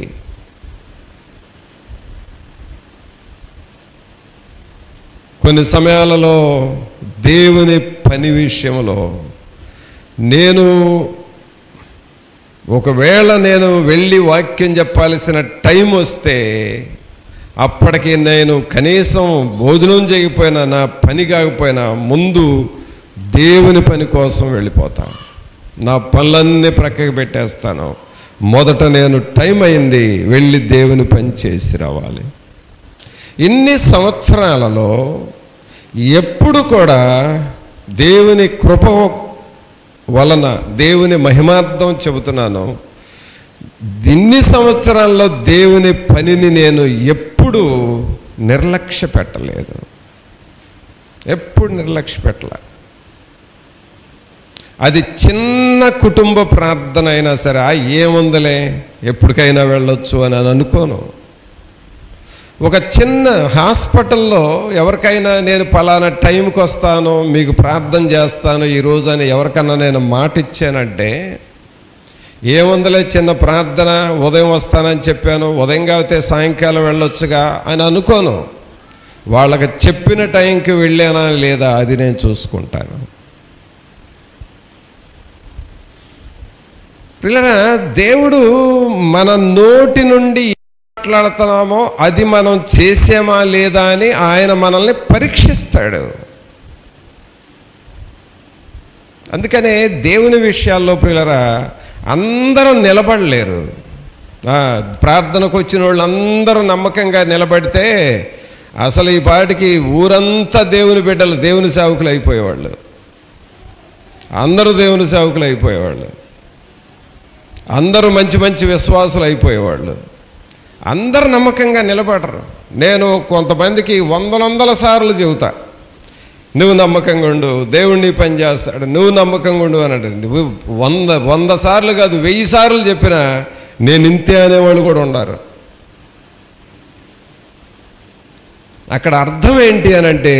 కొన్ని సమయాలలో దేవుని పని విషయంలో ఒకవేళ నేను వెళ్ళి వాక్యం చెప్పాల్సిన టైం వస్తే అప్పటికి నేను కనీసం భోజనం చేయకపోయినా, నా పని కాకపోయినా ముందు దేవుని పని కోసం వెళ్ళిపోతాను. నా పనులన్నీ ప్రక్కకి పెట్టేస్తాను. మొదట నేను టైం అయింది, వెళ్ళి దేవుని పని చేసి రావాలి. ఇన్ని సంవత్సరాలలో ఎప్పుడు కూడా దేవుని కృప వలన, దేవుని మహిమార్థం చెబుతున్నాను, ఇన్ని సంవత్సరాల్లో దేవుని పనిని నేను ఎప్పుడు నిర్లక్ష్య పెట్టలేదు, ఎప్పుడు నిర్లక్ష్య పెట్టలే. అది చిన్న కుటుంబ ప్రార్థన అయినా సరే, ఏముందలే ఎప్పటికైనా వెళ్ళొచ్చు అని అనుకోను. ఒక చిన్న హాస్పిటల్లో ఎవరికైనా నేను పలానా టైంకి వస్తాను, మీకు ప్రార్థన చేస్తాను ఈరోజు అని ఎవరికన్నా నేను మాట ఇచ్చానంటే, ఏముందలే చిన్న ప్రార్థన, ఉదయం వస్తానని చెప్పాను, ఉదయం కాకపోతే సాయంకాలం వెళ్ళొచ్చుగా అని అనుకోను. వాళ్ళకి చెప్పిన టైంకి వెళ్ళానా లేదా అది నేను చూసుకుంటాను. పిల్లరా, దేవుడు మన నోటి నుండి మాట్లాడుతున్నామో అది మనం చేసామా లేదా అని ఆయన మనల్ని పరీక్షిస్తాడు. అందుకనే దేవుని విషయాల్లో ప్రియులరా అందరూ నిలబడలేరు. ప్రార్థనకు వచ్చిన వాళ్ళు అందరూ నమ్మకంగా నిలబడితే అసలు ఈ పాటికి ఊరంతా దేవుని బిడ్డలు, దేవుని సేవకులు అయిపోయేవాళ్ళు. అందరూ దేవుని సేవకులు అయిపోయేవాళ్ళు. అందరూ మంచి మంచి విశ్వాసులు అయిపోయేవాళ్ళు. అందరూ నమ్మకంగా నిలబడరు. నేను కొంతమందికి వందల సార్లు చెబుతా, నువ్వు నమ్మకంగా ఉండు, దేవుడు నీ పని చేస్తాడు, నువ్వు నమ్మకంగా ఉండు అని అంటే నువ్వు 100 సార్లు కాదు 1000 సార్లు చెప్పినా నేను ఇంతే అనేవాళ్ళు కూడా ఉన్నారు. అక్కడ అర్థం ఏంటి అని అంటే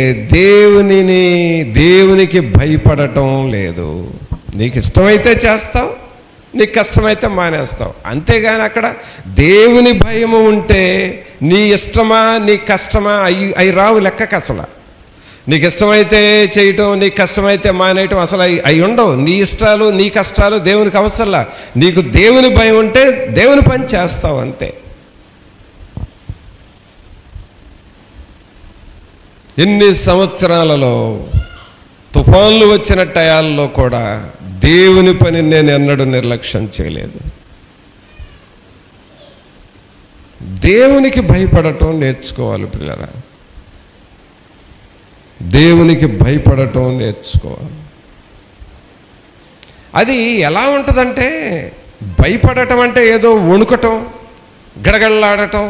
దేవునికి భయపడటం లేదు. నీకు ఇష్టమైతే చేస్తావు, నీకు కష్టమైతే మానేస్తావు. అంతేగాని అక్కడ దేవుని భయము ఉంటే నీ ఇష్టమా నీ కష్టమా అవి రావు లెక్కకు. అసలు నీకు ఇష్టమైతే చేయటం, నీకు కష్టమైతే మానేయటం అసలు అవి ఉండవు. నీ ఇష్టాలు నీ కష్టాలు దేవునికి అవసరంలా. నీకు దేవుని భయం ఉంటే దేవుని పని చేస్తావు అంతే. ఎన్ని సంవత్సరాలలో తుఫాన్లు వచ్చిన టయాల్లో కూడా దేవుని పని నేను ఎన్నడూ నిర్లక్ష్యం చేయలేదు. దేవునికి భయపడటం నేర్చుకోవాలి పిల్లరా. దేవునికి భయపడటం నేర్చుకోవాలి. అది ఎలా ఉంటుందంటే భయపడటం అంటే ఏదో వణుకటం, గడగడలాడటం,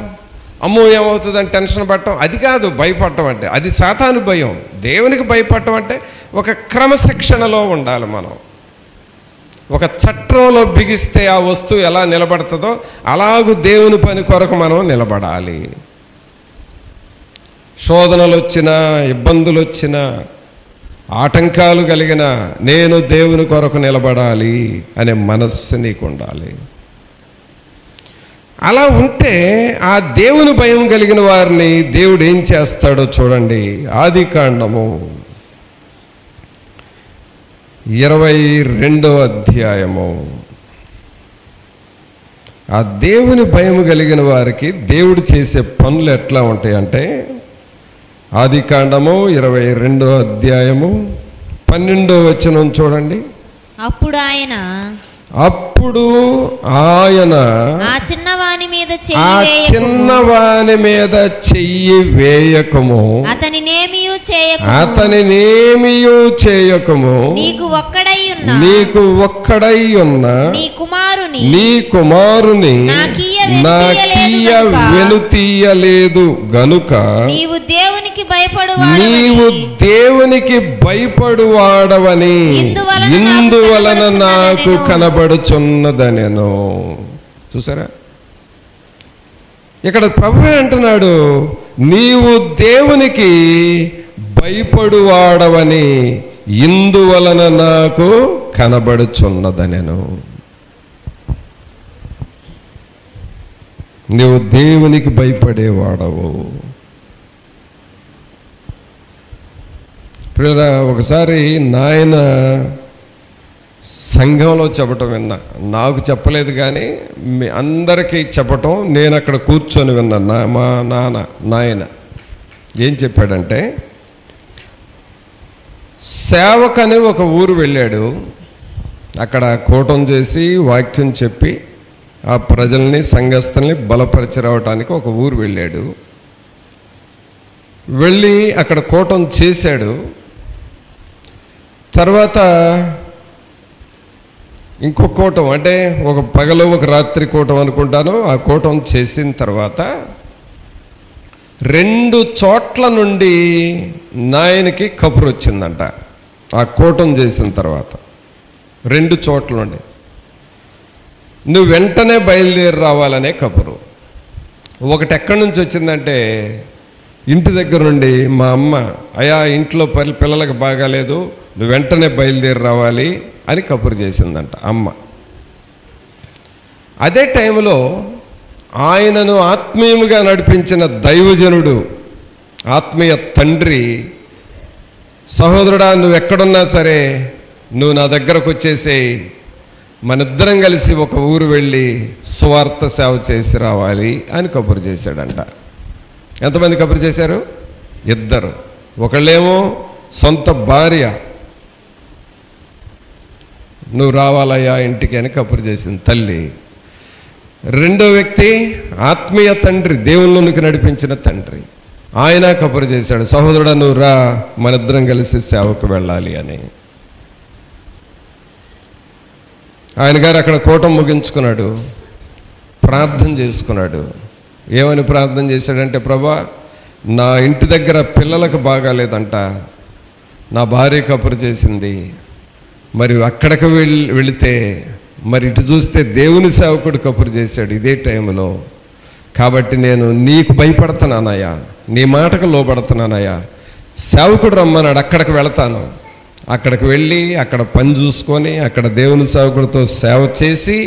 అమ్మో ఏమవుతుందని టెన్షన్ పడటం అది కాదు. భయపడటం అంటే అది సాతాను భయం. దేవునికి భయపడటం అంటే ఒక క్రమశిక్షణలో ఉండాలి. మనం ఒక చట్రంలో బిగిస్తే ఆ వస్తువు ఎలా నిలబడుతుందో అలాగూ దేవుని పని కొరకు మనం నిలబడాలి. శోధనలు వచ్చినా, ఇబ్బందులు వచ్చినా, ఆటంకాలు కలిగిన నేను దేవుని కొరకు నిలబడాలి అనే మనస్సు నీకు ఉండాలి. అలా ఉంటే ఆ దేవుని భయం కలిగిన వారిని దేవుడు ఏం చేస్తాడో చూడండి. ఆదికాండము 22వ అధ్యాయము. ఆ దేవుని భయం కలిగిన వారికి దేవుడు చేసే పనులు ఎట్లా ఉంటాయంటే ఆదికాండము 22వ అధ్యాయము 12వ వచనం చూడండి. అప్పుడు ఆయన ఆ చిన్నవాని మీద చెయ్యి వేయకము, అతనినేమియు చేయకము, నీకు ఒక్కడై ఉన్న నీ కుమారుని నాకీయ వెనుతీయలేదు గనుక నీవు దేవునికి భయపడువాడవని ఇందువలన నాకు కనబడుచున్నదనెను. చూసారా, ఇక్కడ ప్రభువే అంటున్నాడు, నీవు దేవునికి భయపడువాడవని ఇందువలన నాకు కనబడుచున్నదనెను. నీవు దేవునికి భయపడేవాడవు. ప్రియురా, ఒకసారి నాయన సంఘంలో చెప్పటం విన్నా. నాకు చెప్పలేదు కానీ మీ అందరికీ చెప్పటం నేను అక్కడ కూర్చొని విన్నా. మా నాయన ఏం చెప్పాడంటే, సేవకని ఒక ఊరు వెళ్ళాడు. అక్కడ కూటం చేసి వాక్యం చెప్పి ఆ ప్రజల్ని సంఘస్థల్ని బలపరిచి రావటానికి ఒక ఊరు వెళ్ళాడు. వెళ్ళి అక్కడ కూటం చేశాడు. తర్వాత ఇంకో కూటం, అంటే ఒక పగలు ఒక రాత్రి కూటం అనుకుంటాను. ఆ కూటం చేసిన తర్వాత 2 చోట్ల నుండి నాయనకి కబురు వచ్చిందంట. ఆ కూటం చేసిన తర్వాత 2 చోట్ల నుండి నువ్వు వెంటనే బయలుదేరి రావాలనే కబురు. ఒకటి ఎక్కడి నుంచి వచ్చిందంటే ఇంటి దగ్గర నుండి మా అమ్మ, అయ్యా ఇంట్లో పిల్లలకు బాగాలేదు, నువ్వు వెంటనే బయలుదేరి రావాలి అని కబురు చేసిందంట అమ్మ. అదే టైంలో ఆయనను ఆత్మీయంగా నడిపించిన దైవజనుడు, ఆత్మీయ తండ్రి, సహోదరుడా నువ్వు ఎక్కడున్నా సరే నువ్వు నా దగ్గరకు వచ్చేసేయి, మనిద్దరం కలిసి ఒక ఊరు వెళ్ళి సువార్త సేవ చేసి రావాలి అని కబురు చేశాడంట. ఎంతమంది కబురు చేశారు? ఇద్దరు. ఒకళ్ళేమో సొంత భార్య, నువ్వు రావాలయ్యా ఇంటికి అని కబురు చేసింది తల్లి. రెండో వ్యక్తి ఆత్మీయ తండ్రి, దేవుళ్ళలోనికి నడిపించిన తండ్రి, ఆయన కబురు చేశాడు, సహోదరుడా నువ్వు రా, మనిద్దరం కలిసి సేవకు వెళ్ళాలి అని. ఆయన గారు అక్కడ కూటం ముగించుకున్నాడు, ప్రార్థన చేసుకున్నాడు. ఏమని ప్రార్థన చేశాడంటే, ప్రభా నా ఇంటి దగ్గర పిల్లలకు బాగాలేదంట, నా భార్య కబురు చేసింది, మరి అక్కడికి వెళితే మరి ఇటు చూస్తే దేవుని సేవకుడు కబురు చేశాడు ఇదే టైంలో, కాబట్టి నేను నీకు భయపడుతున్నానయ్యా, నీ మాటకు లోబడుతున్నానయ్యా, సేవకుడు రమ్మన్నాడు, అక్కడికి వెళతాను, అక్కడికి వెళ్ళి అక్కడ పని చూసుకొని అక్కడ దేవుని సేవకుడితో సేవ చేసి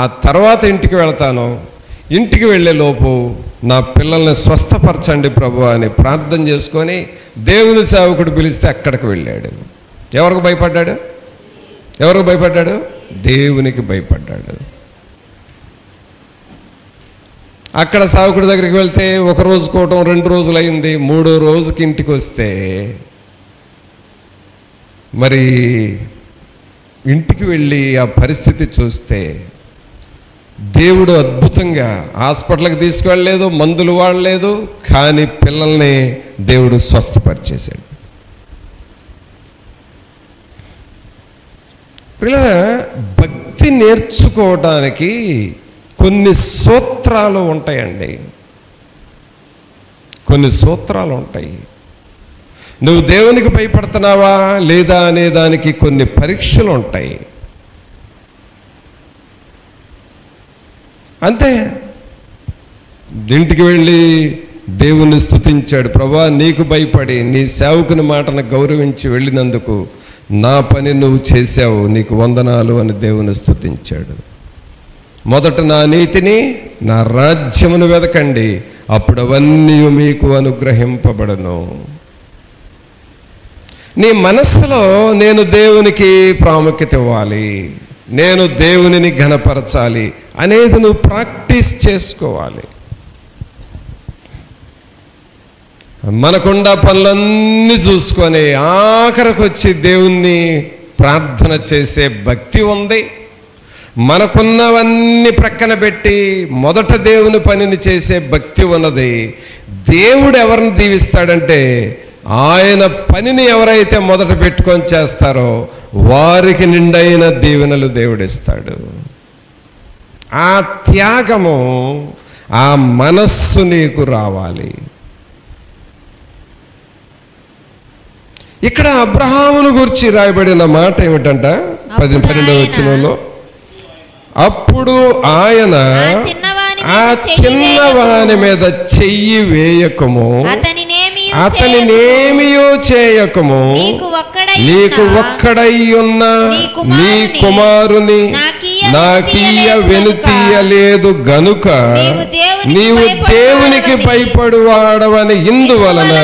ఆ తర్వాత ఇంటికి వెళతాను, ఇంటికి వెళ్ళే లోపు నా పిల్లల్ని స్వస్థపరచండి ప్రభు అని ప్రార్థన చేసుకొని దేవుని సేవకుడు పిలిస్తే అక్కడికి వెళ్ళాడు. ఎవరికి భయపడ్డాడు? ఎవరికి భయపడ్డాడు? దేవునికి భయపడ్డాడు. అక్కడ సేవకుడి దగ్గరికి వెళ్తే ఒక రోజు కోవటం 2 రోజులు అయింది. 3వ రోజుకి ఇంటికి వస్తే మరి ఇంటికి వెళ్ళి ఆ పరిస్థితి చూస్తే దేవుడు అద్భుతంగా హాస్పిటల్కి తీసుకువెళ్ళలేదు, మందులు వాడలేదు, కానీ పిల్లల్ని దేవుడు స్వస్థపరిచేశాడు. పిల్లల భక్తి నేర్చుకోవడానికి కొన్ని సూత్రాలు ఉంటాయండి, కొన్ని సూత్రాలు ఉంటాయి. నువ్వు దేవునికి భయపడుతున్నావా లేదా అనే దానికి కొన్ని పరీక్షలు ఉంటాయి. అంతే. ఇంటికి వెళ్ళి దేవుణ్ణి స్తుతించాడు, ప్రభా నీకు భయపడి నీ సేవకుని మాటను గౌరవించి వెళ్ళినందుకు నా పని నువ్వు చేశావు, నీకు వందనాలు అని దేవుని స్తుతించాడు. మొదట నా నీతిని నా రాజ్యమును వెదకండి, అప్పుడు అవన్నీ మీకు అనుగ్రహింపబడను. నీ మనస్సులో నేను దేవునికి ప్రాముఖ్యత ఇవ్వాలి, నేను దేవునిని ఘనపరచాలి అనేది నువ్వు ప్రాక్టీస్ చేసుకోవాలి. మనకుండా పనులన్నీ చూసుకొని ఆఖరికి వచ్చి దేవుణ్ణి ప్రార్థన చేసే భక్తి ఉంది. మనకున్నవన్నీ ప్రక్కన పెట్టి మొదట దేవుని పనిని చేసే భక్తి ఉన్నది. దేవుడు ఎవరిని దీవిస్తాడంటే ఆయన పనిని ఎవరైతే మొదట పెట్టుకొని చేస్తారో వారికి నిండైన దీవెనలు దేవుడిస్తాడు. ఆ త్యాగము, ఆ మనస్సు నీకు రావాలి. ఇక్కడ అబ్రహామును గురించి రాయబడిన మాట ఏమిటంట 12వ వచనంలో, అప్పుడు ఆయన ఆ చిన్నవాని మీద చెయ్యి వేయకము, అతనినేమియో చేయకము, నీకు ఒక్కడయ్యున్న నీ కుమారుని నాకీయ వెనుతీయలేదు గనుక నీవు దేవునికి భయపడువాడవని ఇందువలన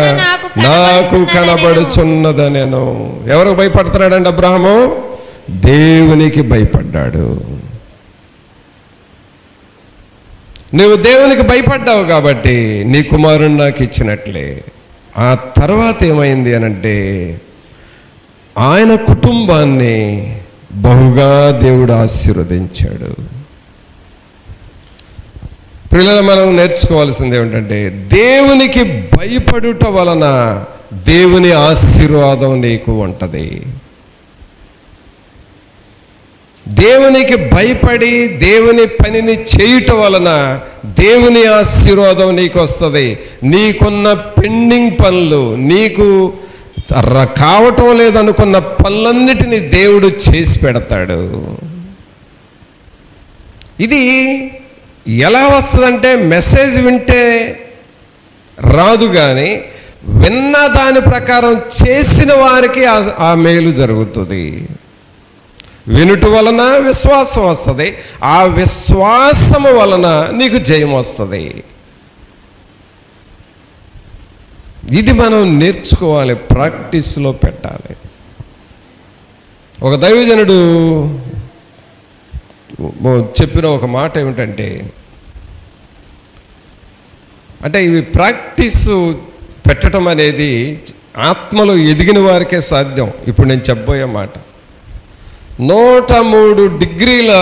నాకు కనబడుచున్నదనెను. ఎవరికి భయపడుతున్నాడండి అబ్రహాము? దేవునికి భయపడ్డాడు. నువ్వు దేవునికి భయపడ్డావు కాబట్టి నీ కుమారుని నాకు ఇచ్చినట్లే. ఆ తర్వాత ఏమైంది అనంటే ఆయన కుటుంబాన్ని బహుగా దేవుడు ఆశీర్వదించాడు. పిల్లలు మనం నేర్చుకోవాల్సింది ఏమిటంటే దేవునికి భయపడుట వలన దేవుని ఆశీర్వాదం నీకు ఉంటుంది. దేవునికి భయపడి దేవుని పనిని చేయటం వలన దేవుని ఆశీర్వాదం నీకు వస్తుంది. నీకున్న పెండింగ్ పనులు, నీకు కావటం లేదనుకున్న పనులన్నిటినీ దేవుడు చేసి పెడతాడు. ఇది ఎలా వస్తుందంటే మెసేజ్ వింటే రాదు, కానీ విన్న దాని ప్రకారం చేసిన వారికి ఆ మేలు జరుగుతుంది. వినుట వలన విశ్వాసం వస్తుంది, ఆ విశ్వాసము వలన నీకు జయం వస్తుంది. ఇది మనం నేర్చుకోవాలి, ప్రాక్టీస్లో పెట్టాలి. ఒక దైవజనుడు చెప్పిన ఒక మాట ఏమిటంటే, అంటే ఇవి ప్రాక్టీస్ పెట్టడం అనేది ఆత్మలో ఎదిగిన వారికే సాధ్యం. ఇప్పుడు నేను చెప్పబోయే మాట, 103 డిగ్రీల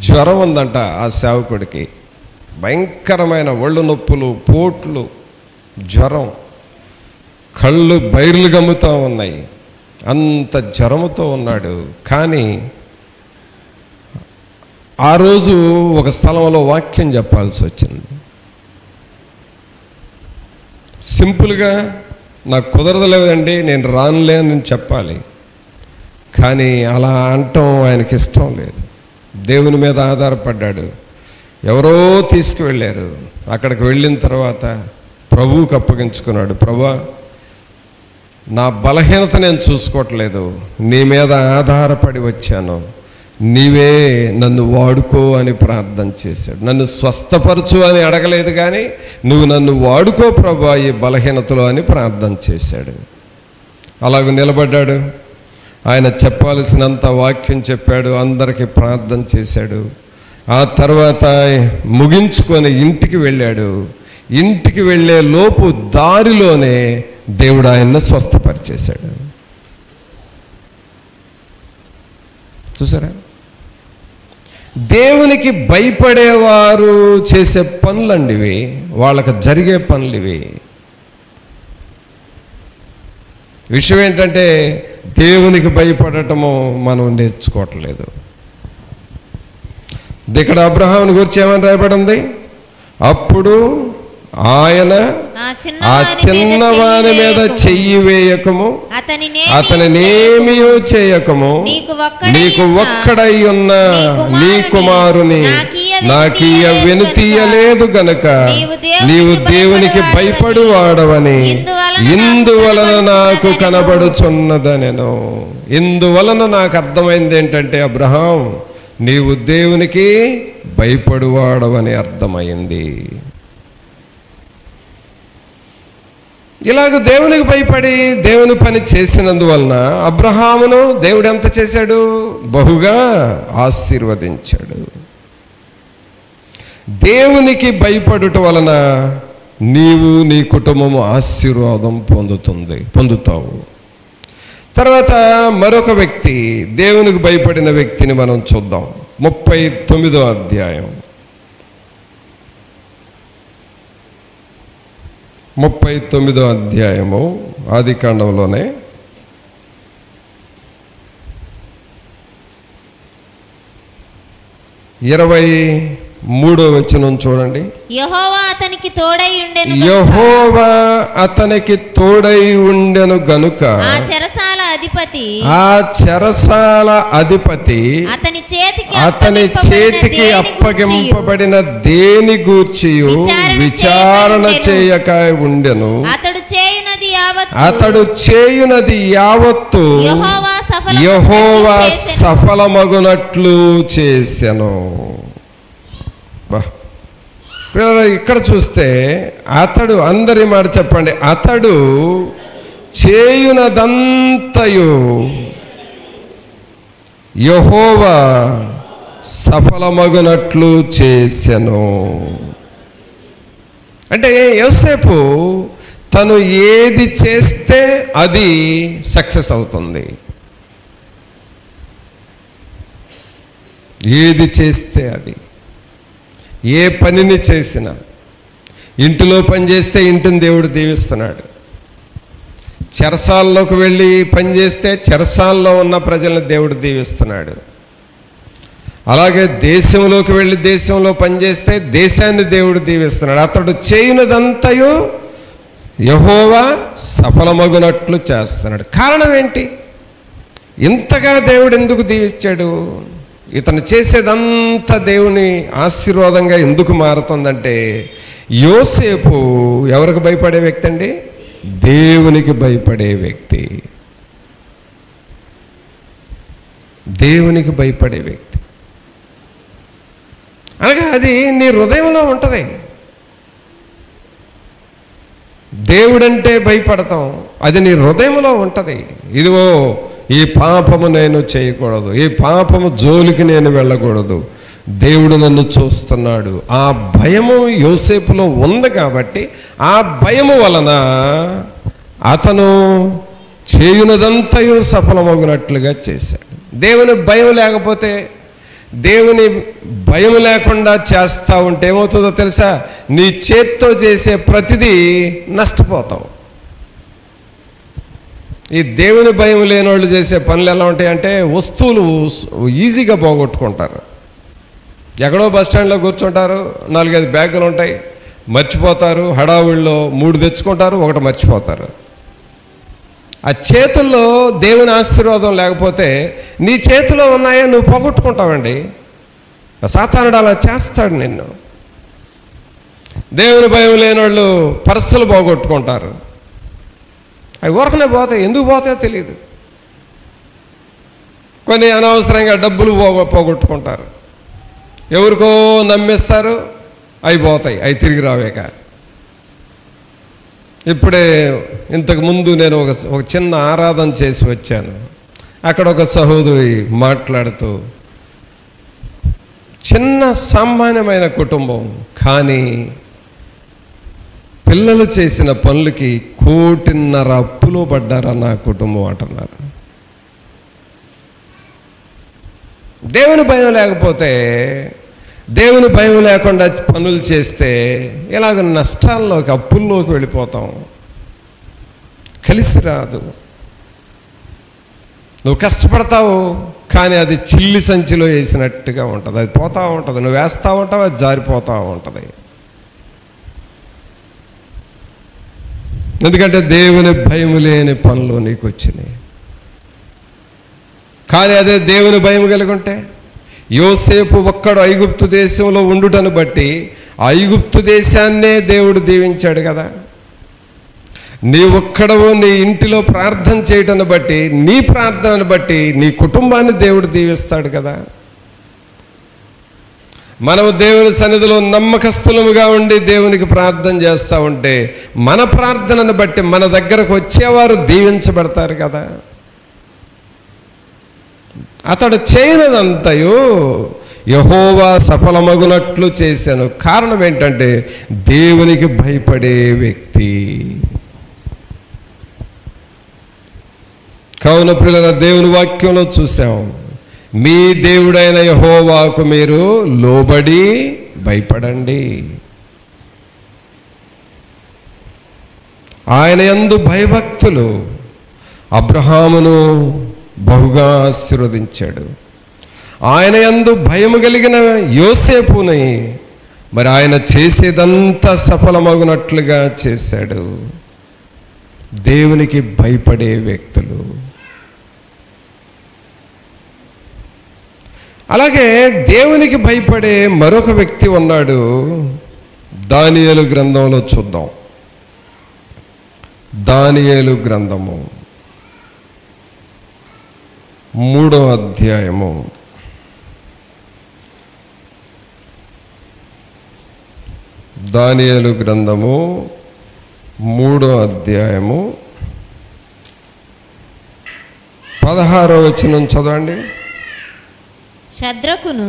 జ్వరం ఉందంట ఆ సేవకుడికి. భయంకరమైన ఒళ్ళు నొప్పులు, పోట్లు, జ్వరం, కళ్ళు బైర్లు గమ్ముతూ ఉన్నాయి. అంత జ్వరముతో ఉన్నాడు. కానీ ఆ రోజు ఒక స్థలంలో వాక్యం చెప్పాల్సి వచ్చింది. సింపుల్గా నాకు కుదరదులేదండి, నేను రానులే అని చెప్పాలి. కానీ అలా అనటం ఆయనకి ఇష్టం లేదు. దేవుని మీద ఆధారపడ్డాడు. ఎవరో తీసుకువెళ్ళారు. అక్కడికి వెళ్ళిన తర్వాత ప్రభువుకి అప్పగించుకున్నాడు. ప్రభువా, నా బలహీనత నేను చూసుకోవట్లేదు, నీ మీద ఆధారపడి వచ్చాను, నీవే నన్ను వాడుకో అని ప్రార్థన చేశాడు. నన్ను స్వస్థపరచు అని అడగలేదు, కానీ నువ్వు నన్ను వాడుకో ప్రభువా ఈ బలహీనతలో అని ప్రార్థన చేశాడు. అలాగ నిలబడ్డాడు. ఆయన చెప్పాల్సినంత వాక్యం చెప్పాడు, అందరికీ ప్రార్థన చేశాడు. ఆ తర్వాత ముగించుకొని ఇంటికి వెళ్ళాడు. ఇంటికి వెళ్ళే లోపు దారిలోనే దేవుడు ఆయన్ని స్వస్థపరిచేశాడు. చూసారా? దేవునికి భయపడేవారు చేసే పనులండి ఇవి, వాళ్ళకి జరిగే పనులు ఇవి. విషయం ఏంటంటే దేవునికి భయపడటము మనం నేర్చుకోవట్లేదు. ఇక్కడ అబ్రహాముని గురించి ఏమని రాయబడింది? అప్పుడు ఆయన ఆ చిన్నవాని మీద చెయ్యి వేయకము, అతనినేమీ చేయకము, నీకు ఒక్కడై ఉన్న నీ కుమారుని నాకీయ వెనుతీయలేదు గనుక నీవు దేవునికి భయపడు వాడవని ఇందువలన నాకు కనబడుచున్నదనెను. ఇందువలన నాకు అర్థమైంది ఏంటంటే, అబ్రహాం నీవు దేవునికి భయపడువాడవని అర్థమైంది. ఇలాగ దేవునికి భయపడి దేవుని పని చేసినందువలన అబ్రహామును దేవుడు ఎంత చేశాడు? బహుగా ఆశీర్వదించాడు. దేవునికి భయపడుట వలన నీవు నీ కుటుంబము ఆశీర్వాదం పొందుతావు. తర్వాత మరొక వ్యక్తి, దేవునికి భయపడిన వ్యక్తిని మనం చూద్దాం. 39వ అధ్యాయం 39వ అధ్యాయము ఆదికాండంలోనే 23వ వచనం చూడండి. యెహోవా అతనికి తోడై ఉండెను గనుక ఆ చెరసాల అధిపతి అతని చేతికి అప్పగింపబడిన దేని గూర్చియు విచారణ చేయక ఉండెను. అతడు చేయునది యావత్తు యెహోవా సఫలమగునట్లు చేసెను. ఇక్కడ చూస్తే అతడు, అందరి మాట చెప్పండి, అతడు చేయునదంతయు యెహోవా సఫలమగునట్లు చేసెను. అంటే యోసేపు తను ఏది చేస్తే అది సక్సెస్ అవుతుంది. ఏది చేస్తే అది, ఏ పనిని చేసినా, ఇంటిలో పని చేస్తే ఇంటిని దేవుడు దీవిస్తున్నాడు. చెరసాల్లోకి వెళ్ళి పని చేస్తే చెరసాల్లో ఉన్న ప్రజలను దేవుడు దీవిస్తున్నాడు. అలాగే దేశంలోకి వెళ్ళి దేశంలో పనిచేస్తే దేశాన్ని దేవుడు దీవిస్తున్నాడు. అతడు చేయనిదంతయు యెహోవా సఫలమగునట్లు చేస్తున్నాడు. కారణం ఏంటి? ఇంతగా దేవుడు ఎందుకు దీవించాడు? ఇతను చేసేదంతా దేవుని ఆశీర్వాదంగా ఎందుకు మారుతుందంటే, యోసేపు ఎవరికి భయపడే వ్యక్తి అండి? దేవునికి భయపడే వ్యక్తి. దేవునికి భయపడే వ్యక్తి అనగా అది నీ హృదయంలో ఉంటుంది. దేవుడంటే భయపడతాం, అది నీ హృదయంలో ఉంటుంది. ఇదిగో ఈ పాపము నేను చేయకూడదు, ఈ పాపము జోలికి నేను వెళ్ళకూడదు, దేవుడు నన్ను చూస్తున్నాడు. ఆ భయము యోసేపులో ఉంది కాబట్టి ఆ భయము వలన అతను చేయునదంతయు సఫలమగునట్లుగా చేశాడు. దేవుని భయం లేకపోతే, దేవుని భయం లేకుండా చేస్తూ ఉంటే ఏమవుతుందో తెలుసా? నీ చేత్తో చేసే ప్రతిదీ నష్టపోతావు. ఈ దేవుని భయం లేని వాళ్ళు చేసే పనులు ఎలా ఉంటాయంటే, వస్తువులు ఈజీగా పోగొట్టుకుంటారు. ఎక్కడో బస్ స్టాండ్లో కూర్చుంటారు, 4-5 బ్యాగులు ఉంటాయి, మర్చిపోతారు. హడావుల్లో 3 తెచ్చుకుంటారు, 1 మర్చిపోతారు. ఆ చేతుల్లో దేవుని ఆశీర్వాదం లేకపోతే నీ చేతిలో ఉన్నాయో నువ్వు పోగొట్టుకుంటావండి. సాతానుడు అలా చేస్తాడు నిన్ను. దేవుని భయం లేని వాళ్ళు పర్సులు పోగొట్టుకుంటారు. అవి ఊరకనే పోతాయి, ఎందుకు పోతాయో తెలియదు. కొన్ని అనవసరంగా డబ్బులు పోగొట్టుకుంటారు, ఎవరికో నమ్మిస్తారు, అవి పోతాయి, అవి తిరిగి రావేక. ఇప్పుడే ఇంతకుముందు నేను ఒక చిన్న ఆరాధన చేసి వచ్చాను. అక్కడ ఒక సహోదరి మాట్లాడుతూ, చిన్న సామాన్యమైన కుటుంబం కానీ పిల్లలు చేసిన పనులకి 1.5 కోటి అప్పులో పడ్డారా నా కుటుంబం అంటున్నారు. దేవుని భయం లేకపోతే, దేవుని భయం లేకుండా పనులు చేస్తే ఇలాగ నష్టాల్లోకి, అప్పుల్లోకి వెళ్ళిపోతాం. కలిసి రాదు. నువ్వు కష్టపడతావు కానీ అది చిల్లి సంచిలో వేసినట్టుగా ఉంటుంది, అది పోతూ ఉంటుంది. నువ్వు వేస్తూ ఉంటావు, అది జారిపోతూ ఉంటుంది. ఎందుకంటే దేవుని భయం లేని పనులు నీకు వచ్చినాయి. కానీ అదే దేవుని భయం కలిగి ఉంటే, యోసేపు ఒక్కడు ఐగుప్తు దేశంలో ఉండుటను బట్టి ఐగుప్తు దేశాన్నే దేవుడు దీవించాడు కదా. నీ ఒక్కడవు నీ ఇంటిలో ప్రార్థన చేయటాన్ని బట్టి, నీ ప్రార్థనను బట్టి నీ కుటుంబాన్ని దేవుడు దీవిస్తాడు కదా. మనము దేవుని సన్నిధిలో నమ్మకస్తులముగా ఉండి దేవునికి ప్రార్థన చేస్తూ ఉంటే మన ప్రార్థనను బట్టి మన దగ్గరకు వచ్చేవారు దీవించబడతారు కదా. అతడు చేయనదంతయు యెహోవా సఫలమగునట్లు చేశాను. కారణం ఏంటంటే దేవునికి భయపడే వ్యక్తి. కావున పిల్లల, దేవుని వాక్యంలో చూసాం, మీ దేవుడైన యెహోవాకు మీరు లోబడి భయపడండి. ఆయన యందు భయభక్తులు అబ్రహామును బహుగా ఆశీర్వదించాడు. ఆయన యందు భయము కలిగిన యోసేపుని మరి ఆయన చేసేదంతా సఫలమగునట్లుగా చేశాడు. దేవునికి భయపడే వ్యక్తులు. అలాగే దేవునికి భయపడే మరొక వ్యక్తి ఉన్నాడు. దానియేలు గ్రంథంలో చూద్దాం. దానియేలు గ్రంథము 3వ అధ్యాయము. దానియేలు గ్రంథము 3వ అధ్యాయము 16వ వచనం చదవండి. షడ్రకును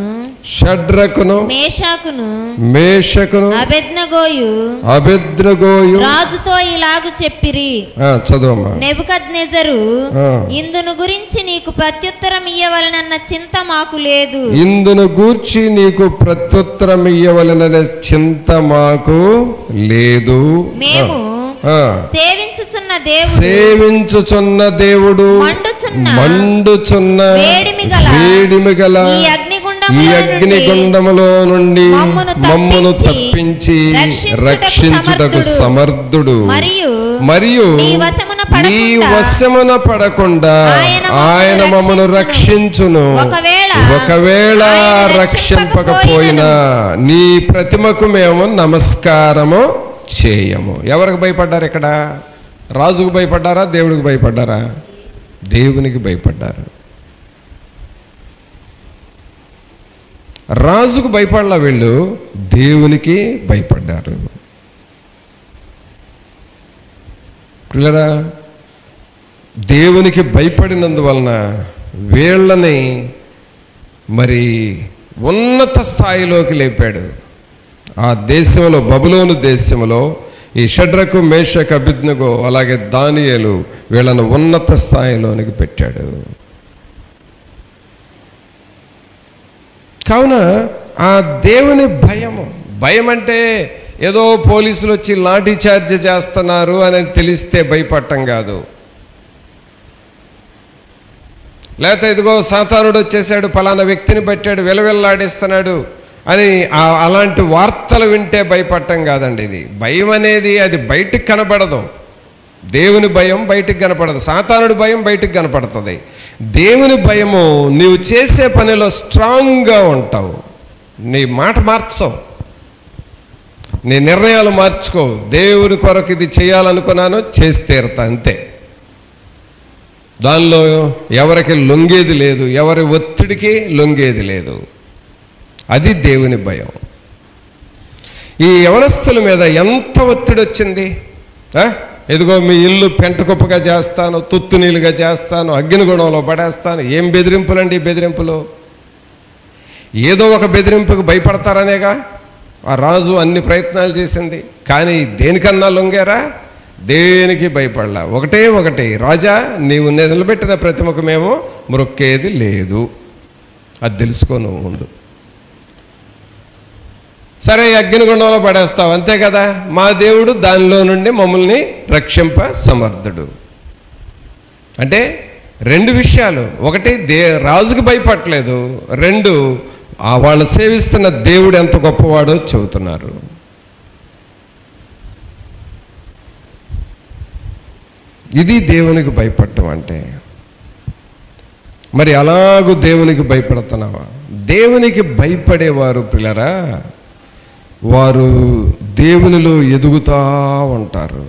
మేషకును అబేద్నెగోయు రాజుతో ఇలాగు చెప్పిరి. చదవమ్మా. నెబుకద్నెజరు, ఇందును గురించి నీకు ప్రత్యుత్తరం ఇయ్యవలెనన్న చింత మాకు లేదు. ఇందును గూర్చి నీకు ప్రత్యుత్తరం ఇయ్యవలెనన్న చింత మాకు లేదు. మేము సేవించుచున్న దేవుడు మండుచున్న వేడిమిగల ఈ అగ్నిగుండములో నుండి మమ్మును తప్పించి రక్షించుటకు సమర్థుడు. మరియు నీ వశమున పడకుండా ఆయన మమ్మను రక్షించును. ఒకవేళ రక్షింపకపోయినా నీ ప్రతిమకు మేము నమస్కారము చేయము. ఎవరికి భయపడ్డారు ఇక్కడ? రాజుకు భయపడ్డారా? దేవుడికి భయపడ్డారా? దేవునికి భయపడ్డారు. రాజుకు భయపడలా వీళ్ళు, దేవునికి భయపడ్డారు. పిల్లరా, దేవునికి భయపడినందువలన వీళ్ళని మరి ఉన్నత స్థాయిలోకి లేపాడు. ఆ దేశంలో, బబులోను దేశంలో ఈ షడ్రకు, మేషకు, అబేద్నెగో, అలాగే దానియేలు వీళ్ళను ఉన్నత స్థాయిలోనికి పెట్టాడు. కావున ఆ దేవుని భయం అంటే ఏదో పోలీసులు వచ్చి లాఠీ చార్జ్ చేస్తున్నారు అని తెలిస్తే భయపడటం కాదు. లేకపోతే ఇదిగో సాతానుడు వచ్చేసాడు, ఫలానా వ్యక్తిని పట్టాడు, వెలవెల్లాడిస్తున్నాడు అని అలాంటి వార్తలు వింటే భయపడటం కాదండి. ఇది భయం అనేది అది బయటికి కనపడదు. దేవుని భయం బయటికి కనపడదు, సాతానుడి భయం బయటికి కనపడుతుంది. దేవుని భయము, నీవు చేసే పనిలో స్ట్రాంగ్గా ఉంటావు, నీ మాట మార్చవు, నీ నిర్ణయాలు మార్చుకో. దేవుని కొరకు ఇది చేయాలనుకున్నాను, చేసి తీరుతా, అంతే. దానిలో ఎవరికి లొంగేది లేదు, ఎవరి ఒత్తిడికి లొంగేది లేదు. అది దేవుని భయం. ఈ యవనస్తుల మీద ఎంత ఒత్తిడి వచ్చింది. ఎదుగో మీ ఇల్లు పెంటకుప్పగా చేస్తాను, తుత్తునీలుగా చేస్తాను, అగ్నిగుణంలో పడేస్తాను. ఏం బెదిరింపులండి ఈ బెదిరింపులు? ఏదో ఒక బెదిరింపుకు భయపడతారనేగా ఆ రాజు అన్ని ప్రయత్నాలు చేసింది. కానీ దేనికన్నా లొంగారా? దేనికి భయపడలా. ఒకటే, రాజా నీవు నిలబెట్టిన ప్రతిమకు మేము మొక్కేది లేదు, అది తెలుసుకో నువ్వు ముందు. సరే, అగ్నిగుండంలో పడేస్తావు, అంతే కదా. మా దేవుడు దానిలో నుండి మమ్మల్ని రక్షింప సమర్థుడు. అంటే రెండు విషయాలు. ఒకటి, రాజుకు భయపడలేదు. రెండు, వాళ్ళు సేవిస్తున్న దేవుడు ఎంత గొప్పవాడో చెబుతున్నారు. ఇది దేవునికి భయపడటం అంటే. మరి అలాగూ దేవునికి భయపడుతున్నావా? దేవునికి భయపడేవారు పిల్లరా, వారు దేవునిలో ఎదుగుతూ ఉంటారు,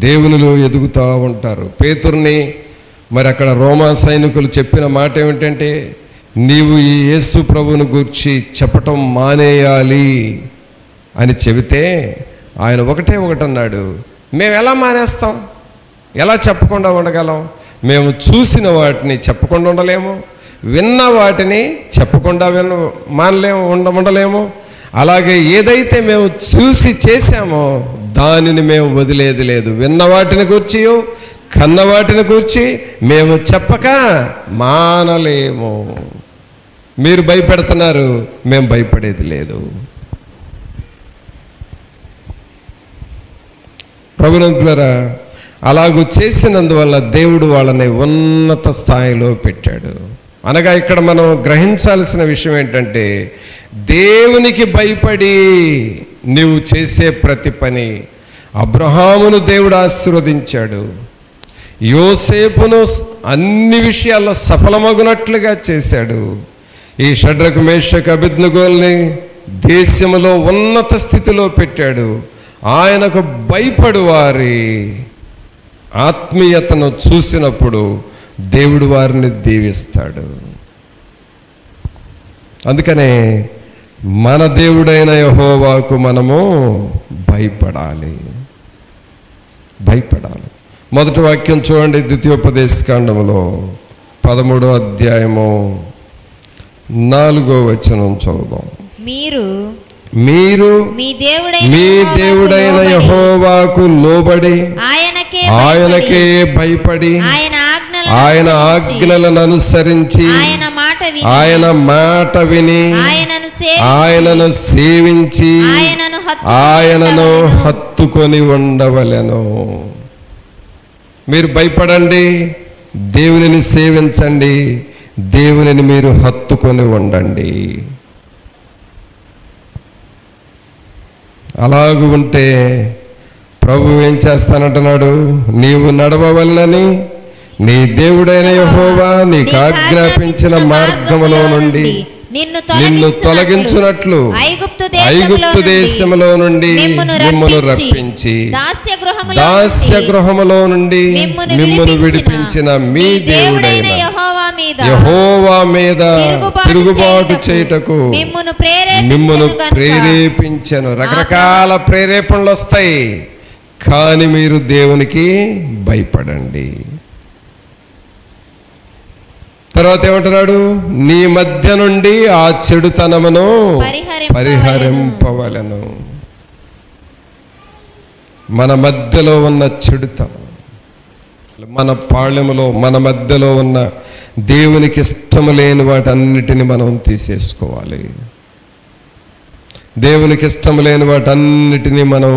దేవునిలో ఎదుగుతూ ఉంటారు. పేతురుని మరి అక్కడ రోమా సైనికులు చెప్పిన మాట ఏమిటంటే, నీవు ఈ యేసు ప్రభువును గూర్చి చెప్పటం మానేయాలి అని చెబితే ఆయన ఒకటే అన్నాడు, మేము ఎలా మానేస్తాం, ఎలా చెప్పకుండా ఉండగలం? మేము చూసిన వాటిని చెప్పకుండా ఉండలేము, విన్న వాటిని చెప్పకుండా ఉండలేము. అలాగే ఏదైతే మేము చూసి చేశామో దానిని మేము వదిలేది లేదు. విన్న వాటిని గూర్చి, కన్న వాటిని గూర్చి మేము చెప్పక మానలేము. మీరు భయపెడుతున్నారు, మేము భయపడేది లేదు. ప్రభునంతులారా, అలాగూ చేసినందువల్ల దేవుడు వాళ్ళని ఉన్నత స్థాయిలో పెట్టాడు. అనగా ఇక్కడ మనం గ్రహించాల్సిన విషయం ఏంటంటే, దేవునికి భయపడి నీవు చేసే ప్రతి పని, అబ్రహామును దేవుడు ఆశీర్వదించాడు, యోసేపును అన్ని విషయాల్లో సఫలమగునట్లుగా చేశాడు. ఈ షడ్రకు, మేషకు, అబేద్నెగోల్ని దేశంలో ఉన్నత స్థితిలో పెట్టాడు. ఆయనకు భయపడు వారి ఆత్మీయతను చూసినప్పుడు దేవుడు వారిని దీవిస్తాడు. అందుకనే మన దేవుడైన యెహోవాకు మనము భయపడాలి. మొదటి వాక్యం చూడండి, ద్వితీయోపదేశకాండములో 13వ అధ్యాయము 4వ వచనం చదువుదాం. మీరు మీ దేవుడైన యెహోవాకు లోబడి ఆయనకే భయపడి ఆయన ఆజ్ఞలను అనుసరించి ఆయన మాట విని ఆయనను సేవించి ఆయనను హత్తుకొని ఉండవలెను. మీరు భయపడండి, దేవునిని సేవించండి, దేవునిని మీరు హత్తుకొని ఉండండి. అలాగూ ఉంటే ప్రభు ఏం చేస్తానంటున్నాడు, నీవు నడవవలనని నీ దేవుడైన యెహోవా నీకు ఆజ్ఞాపించిన మార్గములో నుండి నిన్ను తొలగించునట్లు ఐగుప్తు దేశములో నుండి మిమ్మును రప్పించి దాస్యగృహములో నుండి మిమ్మును విడిపించిన మీ దేవుడైన యెహోవా మీద తిరుగుబాటు చేయుటకు మిమ్మును ప్రేరేపించెను. రకరకాల ప్రేరేపణలు వస్తాయి, కానీ మీరు దేవునికి భయపడండి. తర్వాత ఏమంటున్నాడు? నీ మధ్య నుండి ఆ చెడుతనమును పరిహరింపవలెను. మన మధ్యలో ఉన్న చెడుతనం, మన పాళ్యములో మన మధ్యలో ఉన్న దేవునికి ఇష్టము లేని వాటన్నిటిని మనం తీసేసుకోవాలి. దేవునికి ఇష్టం లేని వాటన్నిటినీ మనం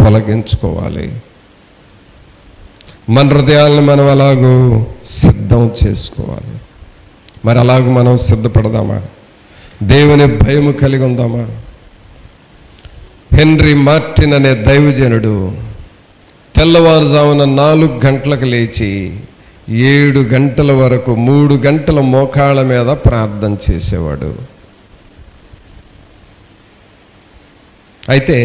తొలగించుకోవాలి. మన హృదయాలను మనం అలాగూ సిద్ధం చేసుకోవాలి. మరి అలాగూ మనం సిద్ధపడదామా? దేవుని భయము కలిగి ఉందామా? హెన్రీ మార్టిన్ అనే దైవజనుడు తెల్లవారుజామున 4 గంటలకు లేచి 7 గంటల వరకు 3 గంటల మోకాళ్ళ మీద ప్రార్థన చేసేవాడు. అయితే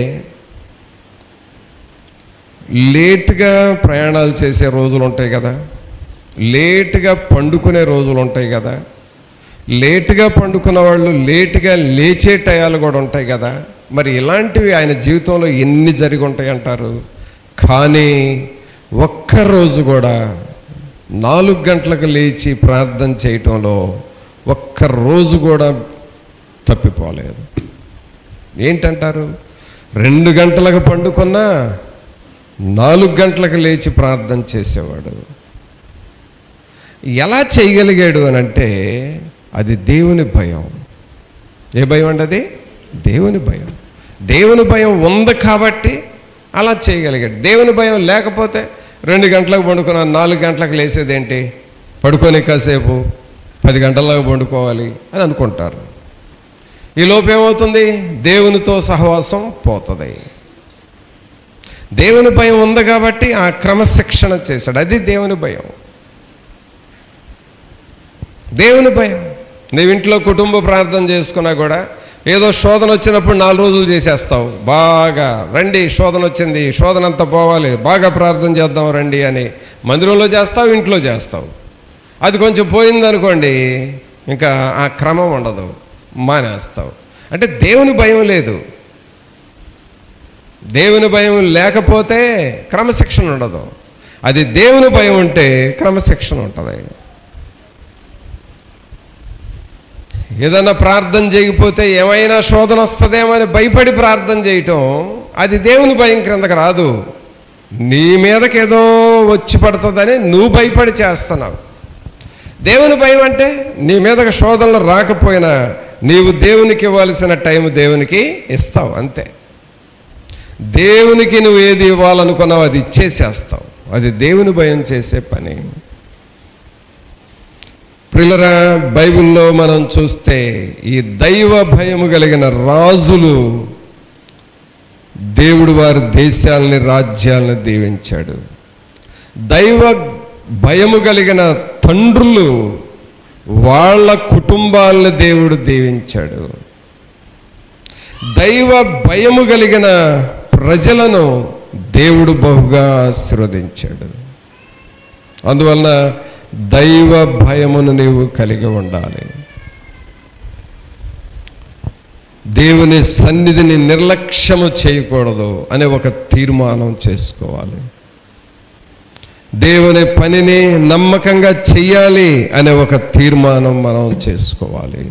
లేటుగా ప్రయాణాలు చేసే రోజులు ఉంటాయి కదా, లేటుగా పండుకునే రోజులు ఉంటాయి కదా, లేటుగా పండుకున్న వాళ్ళు లేటుగా లేచే టయాలు కూడా ఉంటాయి కదా. మరి ఇలాంటివి ఆయన జీవితంలో ఎన్ని జరిగి ఉంటాయి అంటారు? కానీ ఒక్కరోజు కూడా 4 గంటలకు లేచి ప్రార్థన చేయటంలో ఒక్కరోజు కూడా తప్పిపోలేదు. ఏంటంటారు? 2 గంటలకు పండుకున్నా 4 గంటలకు లేచి ప్రార్థన చేసేవాడు. ఎలా చేయగలిగాడు అని అంటే అది దేవుని భయం. ఏ భయం అండి? అది దేవుని భయం. దేవుని భయం ఉంది కాబట్టి అలా చేయగలిగాడు. దేవుని భయం లేకపోతే 2 గంటలకు పండుకున్నా 4 గంటలకు లేసేదేంటి, పడుకొని కాసేపు 10 గంటలకు పండుకోవాలి అని అనుకుంటారు. ఈ లోపు ఏమవుతుంది? దేవునితో సహవాసం పోతుంది. దేవుని భయం ఉంది కాబట్టి ఆ క్రమశిక్షణ చేశాడు. అది దేవుని భయం. దేవుని భయం. నీవు ఇంట్లో కుటుంబ ప్రార్థన చేసుకున్నా కూడా ఏదో శోధన వచ్చినప్పుడు 4 రోజులు చేసేస్తావు. బాగా రండి, శోధన వచ్చింది, శోధన అంతా పోవాలి, బాగా ప్రార్థన చేద్దాం రండి అని మందిరంలో చేస్తావు, ఇంట్లో చేస్తావు. అది కొంచెం పోయిందనుకోండి, ఇంకా ఆ క్రమం ఉండదు, మానేస్తావు. అంటే దేవుని భయం లేదు. దేవుని భయం లేకపోతే క్రమశిక్షణ ఉండదు. అది దేవుని భయం ఉంటే క్రమశిక్షణ ఉంటుంది. ఏదైనా ప్రార్థన చేయకపోతే ఏమైనా శోధన వస్తుందేమో అని భయపడి ప్రార్థన చేయటం, అది దేవుని భయం క్రిందకు రాదు. నీ మీదకి ఏదో వచ్చి పడుతుందని నువ్వు భయపడి చేస్తున్నావు. దేవుని భయం అంటే నీ మీదకి శోధనలు రాకపోయినా నీవు దేవునికి ఇవ్వాల్సిన టైం దేవునికి ఇస్తావు, అంతే. దేవునికి నువ్వు ఏది ఇవ్వాలనుకున్నావు అది ఇచ్చేసేస్తావు. అది దేవుని భయం చేసే పని. ప్రియులారా, బైబిల్లో మనం చూస్తే ఈ దైవ భయము కలిగిన రాజులు దేవుడు వారి దేశాలని రాజ్యాలను దీవించాడు. దైవ భయము కలిగిన తండ్రులు వాళ్ళ కుటుంబాలను దేవుడు దీవించాడు. దైవ భయము కలిగిన ప్రజలను దేవుడు బహుగా ఆశీర్వదించాడు. అందువలన దైవ భయమును నీవు కలిగి ఉండాలి. దేవుని సన్నిధిని నిర్లక్ష్యము చేయకూడదు అనే ఒక తీర్మానం చేసుకోవాలి. దేవుని పనిని నమ్మకంగా చెయ్యాలి అనే ఒక తీర్మానం మనం చేసుకోవాలి.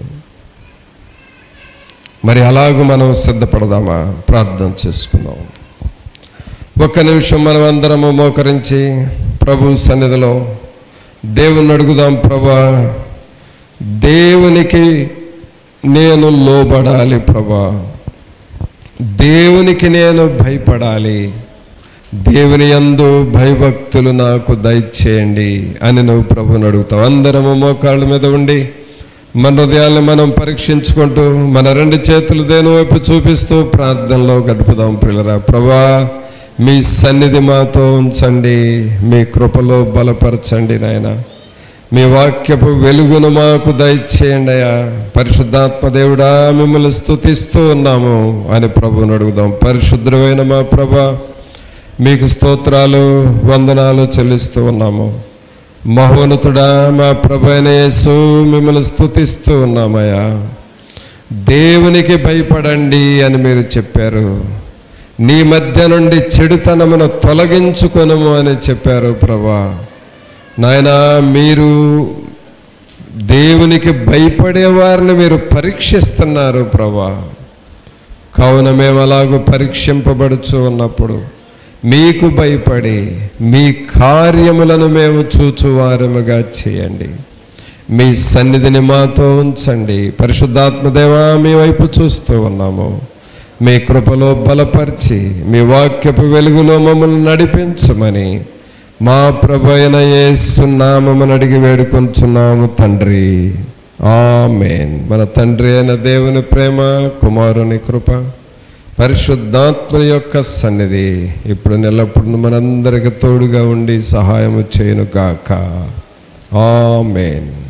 మరి అలాగూ మనం సిద్ధపడదామా? ప్రార్థన చేసుకుందాం. ఒక్క నిమిషం మనం అందరము మోకరించి ప్రభు సన్నిధిలో దేవుని అడుగుదాం. ప్రభా, దేవునికి నేను లోబడాలి. ప్రభా, దేవునికి నేను భయపడాలి. దేవుని యందు భయభక్తులు నాకు దయచేయండి అని నువ్వు ప్రభుని అడుగుతావు. అందరము మోకాళ్ళ మీద ఉండి మన హృదయాన్ని మనం పరీక్షించుకుంటూ మన 2 చేతులు దేని వైపు చూపిస్తూ ప్రార్థనలో గడుపుదాం. ప్రియులారా, ప్రభా, మీ సన్నిధి మాతో ఉంచండి, మీ కృపలో బలపరచండి నాయన. మీ వాక్యపు వెలుగును మాకు దయచేయండి అయ్యా. పరిశుద్ధాత్మ దేవుడా, మిమ్మల్ని స్తుతిస్తూ ఉన్నాము అని ప్రభువుని అడుగుదాం. పరిశుద్ధమైన మా ప్రభా, మీకు స్తోత్రాలు వందనాలు చెల్లిస్తూ ఉన్నాము. మహోన్నతుడా మా ప్రభు అయిన యేసు, మిమ్మల్ని స్తుతిస్తూ ఉన్నామయ్యా. దేవునికి భయపడండి అని మీరు చెప్పారు. నీ మధ్య నుండి చెడుతనమును తొలగించుకొనుము అని చెప్పారు ప్రభా. నాయనా, మీరు దేవునికి భయపడే వారిని మీరు పరీక్షిస్తున్నారు ప్రభా. కావున మేము అలాగూ పరీక్షింపబడుచు ఉన్నప్పుడు మీకు భయపడి మీ కార్యములను మేము చూచువారముగా చేయండి. మీ సన్నిధిని మాతో ఉంచండి. పరిశుద్ధాత్మదేవా, మీ వైపు చూస్తూ ఉన్నాము. మీ కృపలో బలపరిచి మీ వాక్యపు వెలుగులో మమ్మల్ని నడిపించమని మా ప్రభు అయిన యేసు నామమున అడిగి వేడుకొంచున్నాము తండ్రి. ఆమేన్. మన తండ్రి అయిన దేవుని ప్రేమ, కుమారుని కృప, పరిశుద్ధాత్మని యొక్క సన్నిధి ఇప్పుడు నెల్లప్పుడు మనందరికి తోడుగా ఉండి సహాయము చేయును గాక. ఆమేన్.